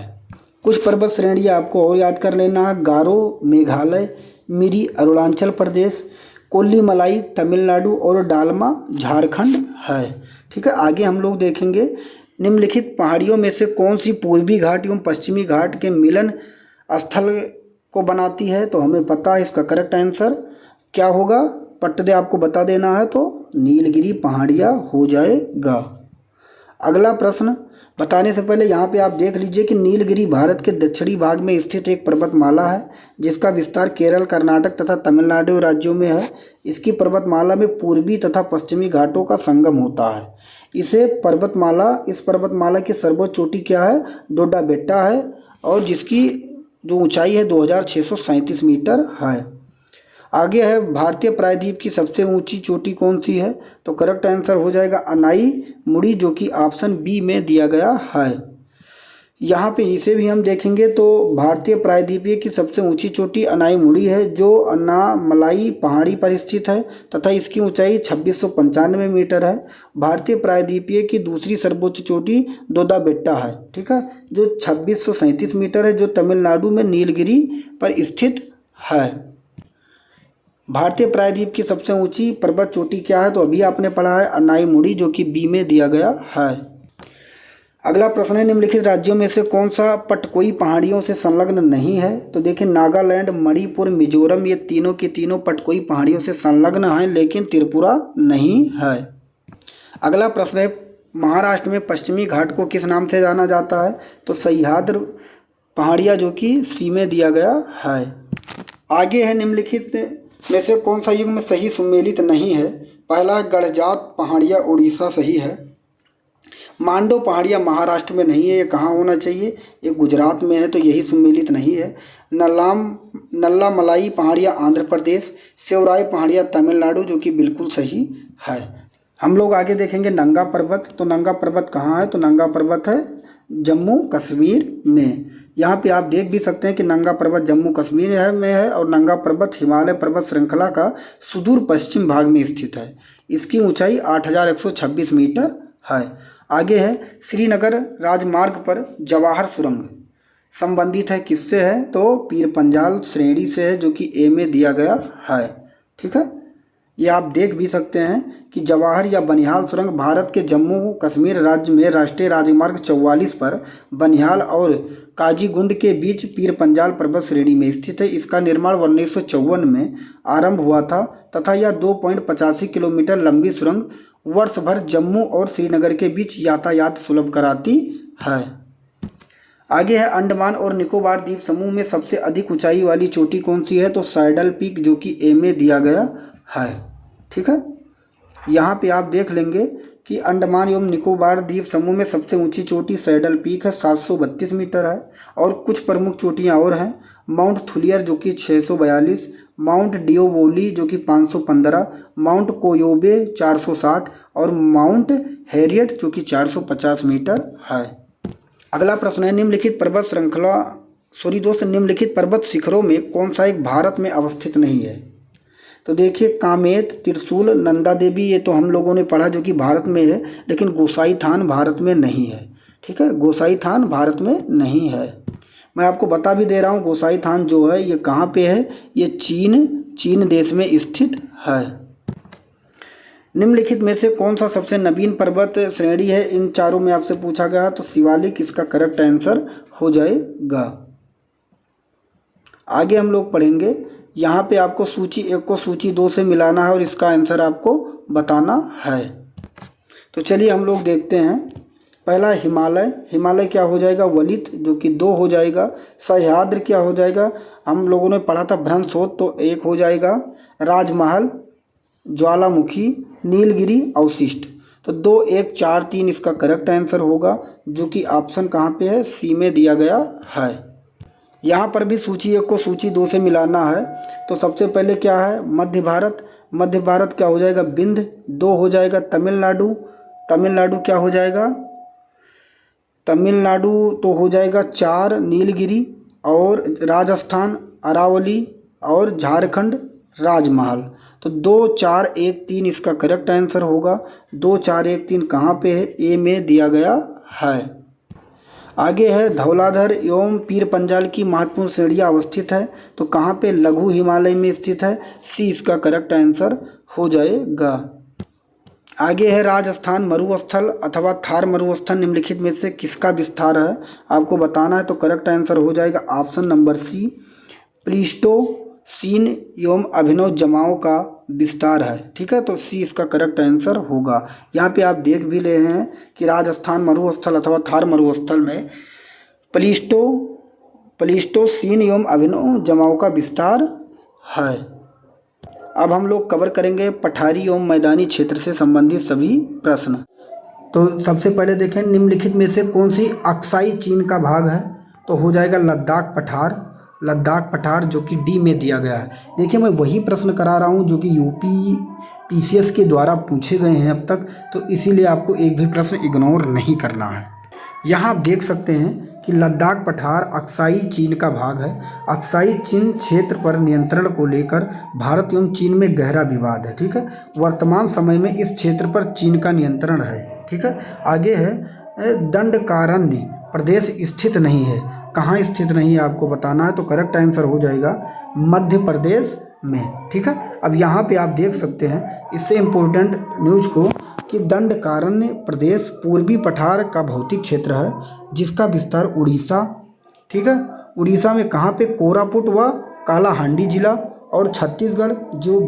Speaker 1: कुछ पर्वत श्रेणियाँ आपको और याद कर लेना है। गारो मेघालय, मिरी अरुणाचल प्रदेश, कोल्लीमलाई तमिलनाडु और डालमा झारखंड है। ठीक है। आगे हम लोग देखेंगे निम्नलिखित पहाड़ियों में से कौन सी पूर्वी घाट एवं पश्चिमी घाट के मिलन स्थल को बनाती है। तो हमें पता है इसका करेक्ट आंसर क्या होगा। पट्ट दे आपको बता देना है तो नीलगिरी पहाड़ियाँ हो जाएगा। अगला प्रश्न बताने से पहले यहाँ पे आप देख लीजिए कि नीलगिरी भारत के दक्षिणी भाग में स्थित एक पर्वतमाला है जिसका विस्तार केरल, कर्नाटक तथा तमिलनाडु राज्यों में है। इसकी पर्वतमाला में पूर्वी तथा पश्चिमी घाटों का संगम होता है। इस पर्वतमाला की सर्वोच्च चोटी क्या है? डोडा बेट्टा है और जिसकी जो ऊंचाई है 2637 मीटर है। आगे है भारतीय प्रायद्वीप की सबसे ऊंची चोटी कौन सी है? तो करेक्ट आंसर हो जाएगा अनाई मुड़ी जो कि ऑप्शन बी में दिया गया है। यहाँ पे इसे भी हम देखेंगे तो भारतीय प्रायद्वीपीय की सबसे ऊंची चोटी अनाई मुड़ी है जो अन्नामलाई पहाड़ी पर स्थित है तथा इसकी ऊंचाई 2695 मीटर है। भारतीय प्रायद्वीपीय की दूसरी सर्वोच्च चोटी डोडा बेट्टा है। ठीक है। जो 2637 मीटर है जो तमिलनाडु में नीलगिरी पर स्थित है। भारतीय प्रायद्वीप की सबसे ऊंची पर्वत चोटी क्या है? तो अभी आपने पढ़ा है अनाई मुड़ी जो कि बी में दिया गया है। अगला प्रश्न है निम्नलिखित राज्यों में से कौन सा पट कोई पहाड़ियों से संलग्न नहीं है? तो देखिए नागालैंड, मणिपुर, मिजोरम ये तीनों की तीनों पटकोई पहाड़ियों से संलग्न हैं लेकिन त्रिपुरा नहीं है। अगला प्रश्न है महाराष्ट्र में पश्चिमी घाट को किस नाम से जाना जाता है? तो सह्याद्री पहाड़ियाँ जो कि सी में दिया गया है। आगे है निम्नलिखित में से कौन सा युग में सही सुमेलित नहीं है? पहला गढ़जात पहाड़ियाँ उड़ीसा सही है। मांडो पहाड़ियाँ महाराष्ट्र में नहीं है, ये कहाँ होना चाहिए? ये गुजरात में है तो यही सुमेलित नहीं है। नल्ला मलाई पहाड़ियाँ आंध्र प्रदेश, सेवराय पहाड़ियाँ तमिलनाडु जो कि बिल्कुल सही है। हम लोग आगे देखेंगे नंगा पर्वत। तो नंगा पर्वत कहाँ है? तो नंगा पर्वत है जम्मू कश्मीर में। यहाँ पे आप देख भी सकते हैं कि नंगा पर्वत जम्मू कश्मीर में है और नंगा पर्वत हिमालय पर्वत श्रृंखला का सुदूर पश्चिम भाग में स्थित है। इसकी ऊंचाई 8126 मीटर है। आगे है श्रीनगर राजमार्ग पर जवाहर सुरंग संबंधित है किससे है? तो पीर पंजाल श्रेणी से है जो कि ए में दिया गया है। ठीक है। ये आप देख भी सकते हैं कि जवाहर या बनिहाल सुरंग भारत के जम्मू कश्मीर राज्य में राष्ट्रीय राजमार्ग 44 पर बनिहाल और काजीगुंड के बीच पीर पंजाल पर्वत श्रेणी में स्थित है। इसका निर्माण 1954 में आरंभ हुआ था तथा यह 2.85 किलोमीटर लंबी सुरंग वर्ष भर जम्मू और श्रीनगर के बीच यातायात सुलभ कराती है। आगे है अंडमान और निकोबार द्वीप समूह में सबसे अधिक ऊंचाई वाली चोटी कौन सी है? तो सैडल पीक जो कि ए में दिया गया है। ठीक है। यहाँ पे आप देख लेंगे कि अंडमान एवं निकोबार द्वीप समूह में सबसे ऊंची चोटी सैडल पीक है 732 मीटर है और कुछ प्रमुख चोटियाँ और हैं माउंट थुलियर जो कि 642, माउंट डिओबोली जो कि 515, माउंट कोयोबे 460 और माउंट हैरियट जो कि 450 मीटर है। अगला प्रश्न है निम्नलिखित पर्वत शिखरों में कौन सा एक भारत में अवस्थित नहीं है? तो देखिए कामेत, त्रिशूल, नंदा देवी ये तो हम लोगों ने पढ़ा जो कि भारत में है लेकिन गोसाई थान भारत में नहीं है। ठीक है। गोसाई थान भारत में नहीं है। मैं आपको बता भी दे रहा हूँ गोसाई थान जो है ये कहाँ पे है? ये चीन देश में स्थित है। निम्नलिखित में से कौन सा सबसे नवीन पर्वत श्रेणी है? इन चारों में आपसे पूछा गया तो शिवालिक इसका करेक्ट आंसर हो जाएगा। आगे हम लोग पढ़ेंगे यहाँ पे आपको सूची 1 को सूची 2 से मिलाना है और इसका आंसर आपको बताना है। तो चलिए हम लोग देखते हैं। पहला हिमालय, हिमालय क्या हो जाएगा, वलित जो कि 2 हो जाएगा। सह्याद्री क्या हो जाएगा, हम लोगों ने पढ़ा था भ्रंशोत, तो 1 हो जाएगा। राजमहल, ज्वालामुखी, नीलगिरी, अवशिष्ट, तो 2, 1, 4, 3 इसका करेक्ट आंसर होगा, जो कि ऑप्शन कहाँ पे है, सी में दिया गया है। यहाँ पर भी सूची 1 को सूची 2 से मिलाना है। तो सबसे पहले क्या है, मध्य भारत, मध्य भारत क्या हो जाएगा, विंध्य, 2 हो जाएगा। तमिलनाडु, तमिलनाडु क्या हो जाएगा, तमिलनाडु तो हो जाएगा 4, नीलगिरी, और राजस्थान अरावली, और झारखंड राजमहल। तो 2, 4, 1, 3 इसका करेक्ट आंसर होगा। 2, 4, 1, 3 कहाँ पे है, ए में दिया गया है। आगे है धौलाधर एवं पीर पंजाल की महत्वपूर्ण श्रेणियाँ अवस्थित है, तो कहाँ पे, लघु हिमालय में स्थित है, सी इसका करेक्ट आंसर हो जाएगा। आगे है राजस्थान मरुस्थल अथवा थार मरुस्थल निम्नलिखित में से किसका विस्तार है, आपको बताना है। तो करेक्ट आंसर हो जाएगा ऑप्शन नंबर सी, प्लीस्टोसीन एवं अभिनव जमाओं का विस्तार है। ठीक है, तो सी इसका करेक्ट आंसर होगा। यहाँ पे आप देख भी रहे हैं कि राजस्थान मरुस्थल अथवा थार मरुस्थल में प्लीस्टोसीन एवं अभिनव जमाओं का विस्तार है। अब हम लोग कवर करेंगे पठारी एवं मैदानी क्षेत्र से संबंधित सभी प्रश्न। तो सबसे पहले देखें, निम्नलिखित में से कौन सी अक्साई चीन का भाग है, तो हो जाएगा लद्दाख पठार, लद्दाख पठार जो कि डी में दिया गया है। देखिए मैं वही प्रश्न करा रहा हूँ जो कि यूपी पीसीएस के द्वारा पूछे गए हैं अब तक, तो इसीलिए आपको एक भी प्रश्न इग्नोर नहीं करना है। यहाँ आप देख सकते हैं कि लद्दाख पठार अक्साई चीन का भाग है। अक्साई चीन क्षेत्र पर नियंत्रण को लेकर भारत एवं चीन में गहरा विवाद है। ठीक है, वर्तमान समय में इस क्षेत्र पर चीन का नियंत्रण है। ठीक है, आगे है दंडकारण्य प्रदेश स्थित नहीं है, कहाँ स्थित नहीं है आपको बताना है। तो करेक्ट आंसर हो जाएगा मध्य प्रदेश में। ठीक है, अब यहाँ पे आप देख सकते हैं इससे इम्पोर्टेंट न्यूज को कि दंडकारण्य प्रदेश पूर्वी पठार का भौतिक क्षेत्र है जिसका विस्तार उड़ीसा, ठीक है, उड़ीसा में कहाँ पे, कोरापुट व कालाहांडी जिला, और छत्तीसगढ़ जो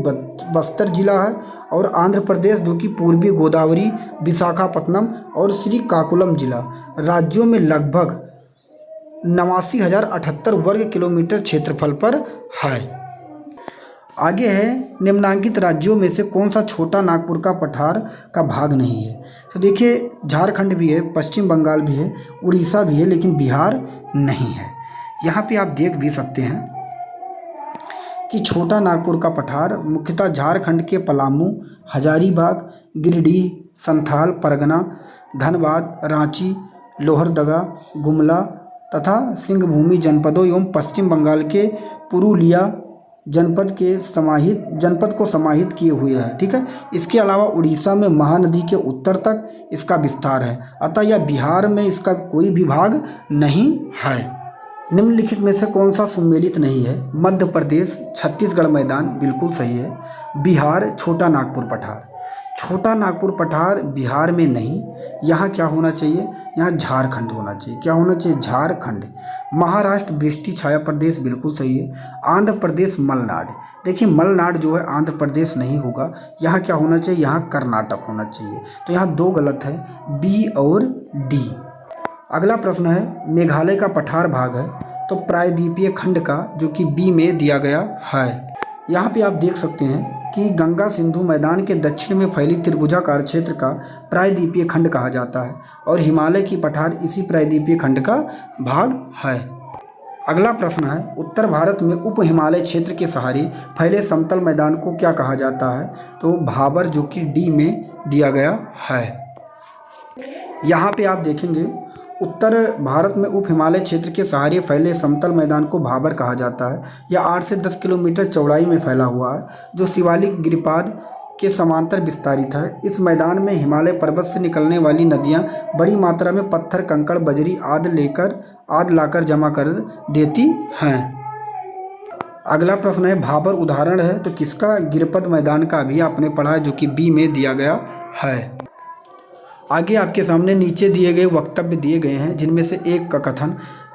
Speaker 1: बस्तर जिला है, और आंध्र प्रदेश जो कि पूर्वी गोदावरी, विशाखापट्टनम और श्रीकाकुलम जिला, राज्यों में लगभग 89,078 वर्ग किलोमीटर क्षेत्रफल पर है। आगे है निम्नांकित राज्यों में से कौन सा छोटा नागपुर का पठार का भाग नहीं है। तो देखिए झारखंड भी है, पश्चिम बंगाल भी है, उड़ीसा भी है, लेकिन बिहार नहीं है। यहाँ पे आप देख भी सकते हैं कि छोटा नागपुर का पठार मुख्यतः झारखंड के पलामू, हजारीबाग, गिरिडीह, संथाल परगना, धनबाद, रांची, लोहरदगा, गुमला तथा सिंहभूमि जनपदों एवं पश्चिम बंगाल के पुरुलिया जनपद को समाहित किए हुए है। ठीक है, इसके अलावा उड़ीसा में महानदी के उत्तर तक इसका विस्तार है, अतः यह बिहार में इसका कोई भी भाग नहीं है। निम्नलिखित में से कौन सा सम्मिलित नहीं है, मध्य प्रदेश छत्तीसगढ़ मैदान बिल्कुल सही है, बिहार छोटा नागपुर पठार, छोटा नागपुर पठार बिहार में नहीं, यहाँ क्या होना चाहिए, यहाँ झारखंड होना चाहिए। क्या होना चाहिए, झारखंड। महाराष्ट्र वृष्टि छाया प्रदेश बिल्कुल सही है, आंध्र प्रदेश मलनाड, देखिए मलनाड जो है आंध्र प्रदेश नहीं होगा, यहाँ क्या होना चाहिए, यहाँ कर्नाटक होना चाहिए। तो यहाँ 2 गलत है, बी और डी। अगला प्रश्न है मेघालय का पठार भाग है, तो प्रायद्वीपीय खंड का, जो कि बी में दिया गया है। यहाँ पे आप देख सकते हैं कि गंगा सिंधु मैदान के दक्षिण में फैली त्रिभुजाकार क्षेत्र का प्रायद्वीपीय खंड कहा जाता है, और हिमालय की पठार इसी प्रायद्वीपीय खंड का भाग है। अगला प्रश्न है उत्तर भारत में उप हिमालय क्षेत्र के सहारे फैले समतल मैदान को क्या कहा जाता है, तो भाबर, जो कि डी में दिया गया है। यहाँ पे आप देखेंगे उत्तर भारत में उप हिमालय क्षेत्र के सहारे फैले समतल मैदान को भाबर कहा जाता है। यह 8 से 10 किलोमीटर चौड़ाई में फैला हुआ है, जो शिवालिक गिरिपाद के समांतर विस्तारित है। इस मैदान में हिमालय पर्वत से निकलने वाली नदियां बड़ी मात्रा में पत्थर, कंकड़, बजरी आदि लाकर जमा कर देती हैं। अगला प्रश्न है भाबर उदाहरण है तो किसका, गिरिपद मैदान का भी आपने पढ़ा है, जो कि बी में दिया गया है। आगे आपके सामने नीचे दिए गए वक्तव्य दिए गए हैं, जिनमें से एक का कथन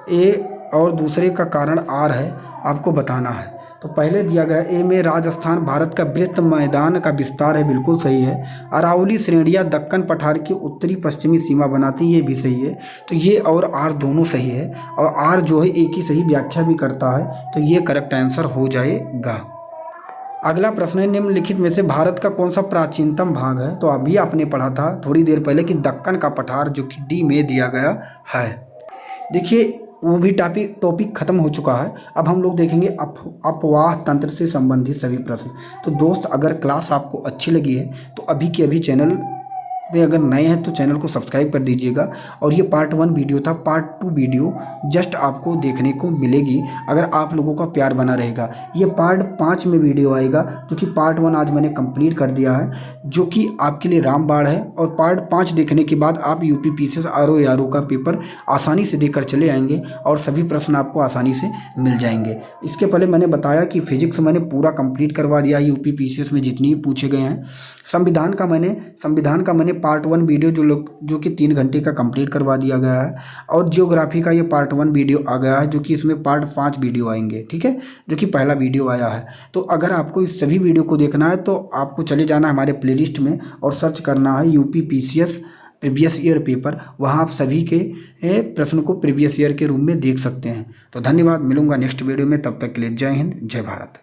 Speaker 1: ए और दूसरे का कारण आर है, आपको बताना है। तो पहले दिया गया ए में राजस्थान भारत का वृत्त मैदान का विस्तार है, बिल्कुल सही है। अरावली श्रेणियाँ दक्कन पठार की उत्तरी पश्चिमी सीमा बनाती है, ये भी सही है। तो ये और आर दोनों सही है, और आर जो है एक ही सही व्याख्या भी करता है, तो ये करेक्ट आंसर हो जाएगा। अगला प्रश्न है, निम्नलिखित में से भारत का कौन सा प्राचीनतम भाग है? तो अभी आपने पढ़ा था थोड़ी देर पहले कि दक्कन का पठार, जो कि डी में दिया गया है। देखिए वो भी टॉपिक खत्म हो चुका है। अब हम लोग देखेंगे अपवाह तंत्र से संबंधित सभी प्रश्न। तो दोस्त, अगर क्लास आपको अच्छी लगी है तो अभी के अभी चैनल पे अगर नए हैं तो चैनल को सब्सक्राइब कर दीजिएगा। और ये पार्ट 1 वीडियो था, पार्ट 2 वीडियो जस्ट आपको देखने को मिलेगी अगर आप लोगों का प्यार बना रहेगा। ये पार्ट 5 में वीडियो आएगा, जो कि पार्ट 1 आज मैंने कंप्लीट कर दिया है, जो कि आपके लिए रामबाण है। और पार्ट 5 देखने के बाद आप यूपी पीसीएस आरओ का पेपर आसानी से देकर चले आएंगे और सभी प्रश्न आपको आसानी से मिल जाएंगे। इसके पहले मैंने बताया कि फिजिक्स मैंने पूरा कंप्लीट करवा दिया है, यूपी पीसीएस में जितनी भी पूछे गए हैं। संविधान का मैंने पार्ट 1 वीडियो जो कि 3 घंटे का कंप्लीट करवा दिया गया है। और जियोग्राफी का ये पार्ट 1 वीडियो आ गया है, जो कि इसमें पार्ट 5 वीडियो आएंगे, ठीक है, जो कि पहला वीडियो आया है। तो अगर आपको इस सभी वीडियो को देखना है तो आपको चले जाना है हमारे प्लेलिस्ट में और सर्च करना है UP PCS previous year paper. वहाँ आप सभी के प्रश्न को प्रीवियस ईयर के रूप में देख सकते हैं। तो धन्यवाद, मिलूंगा नेक्स्ट वीडियो में, तब तक के लिए जय हिंद, जय भारत।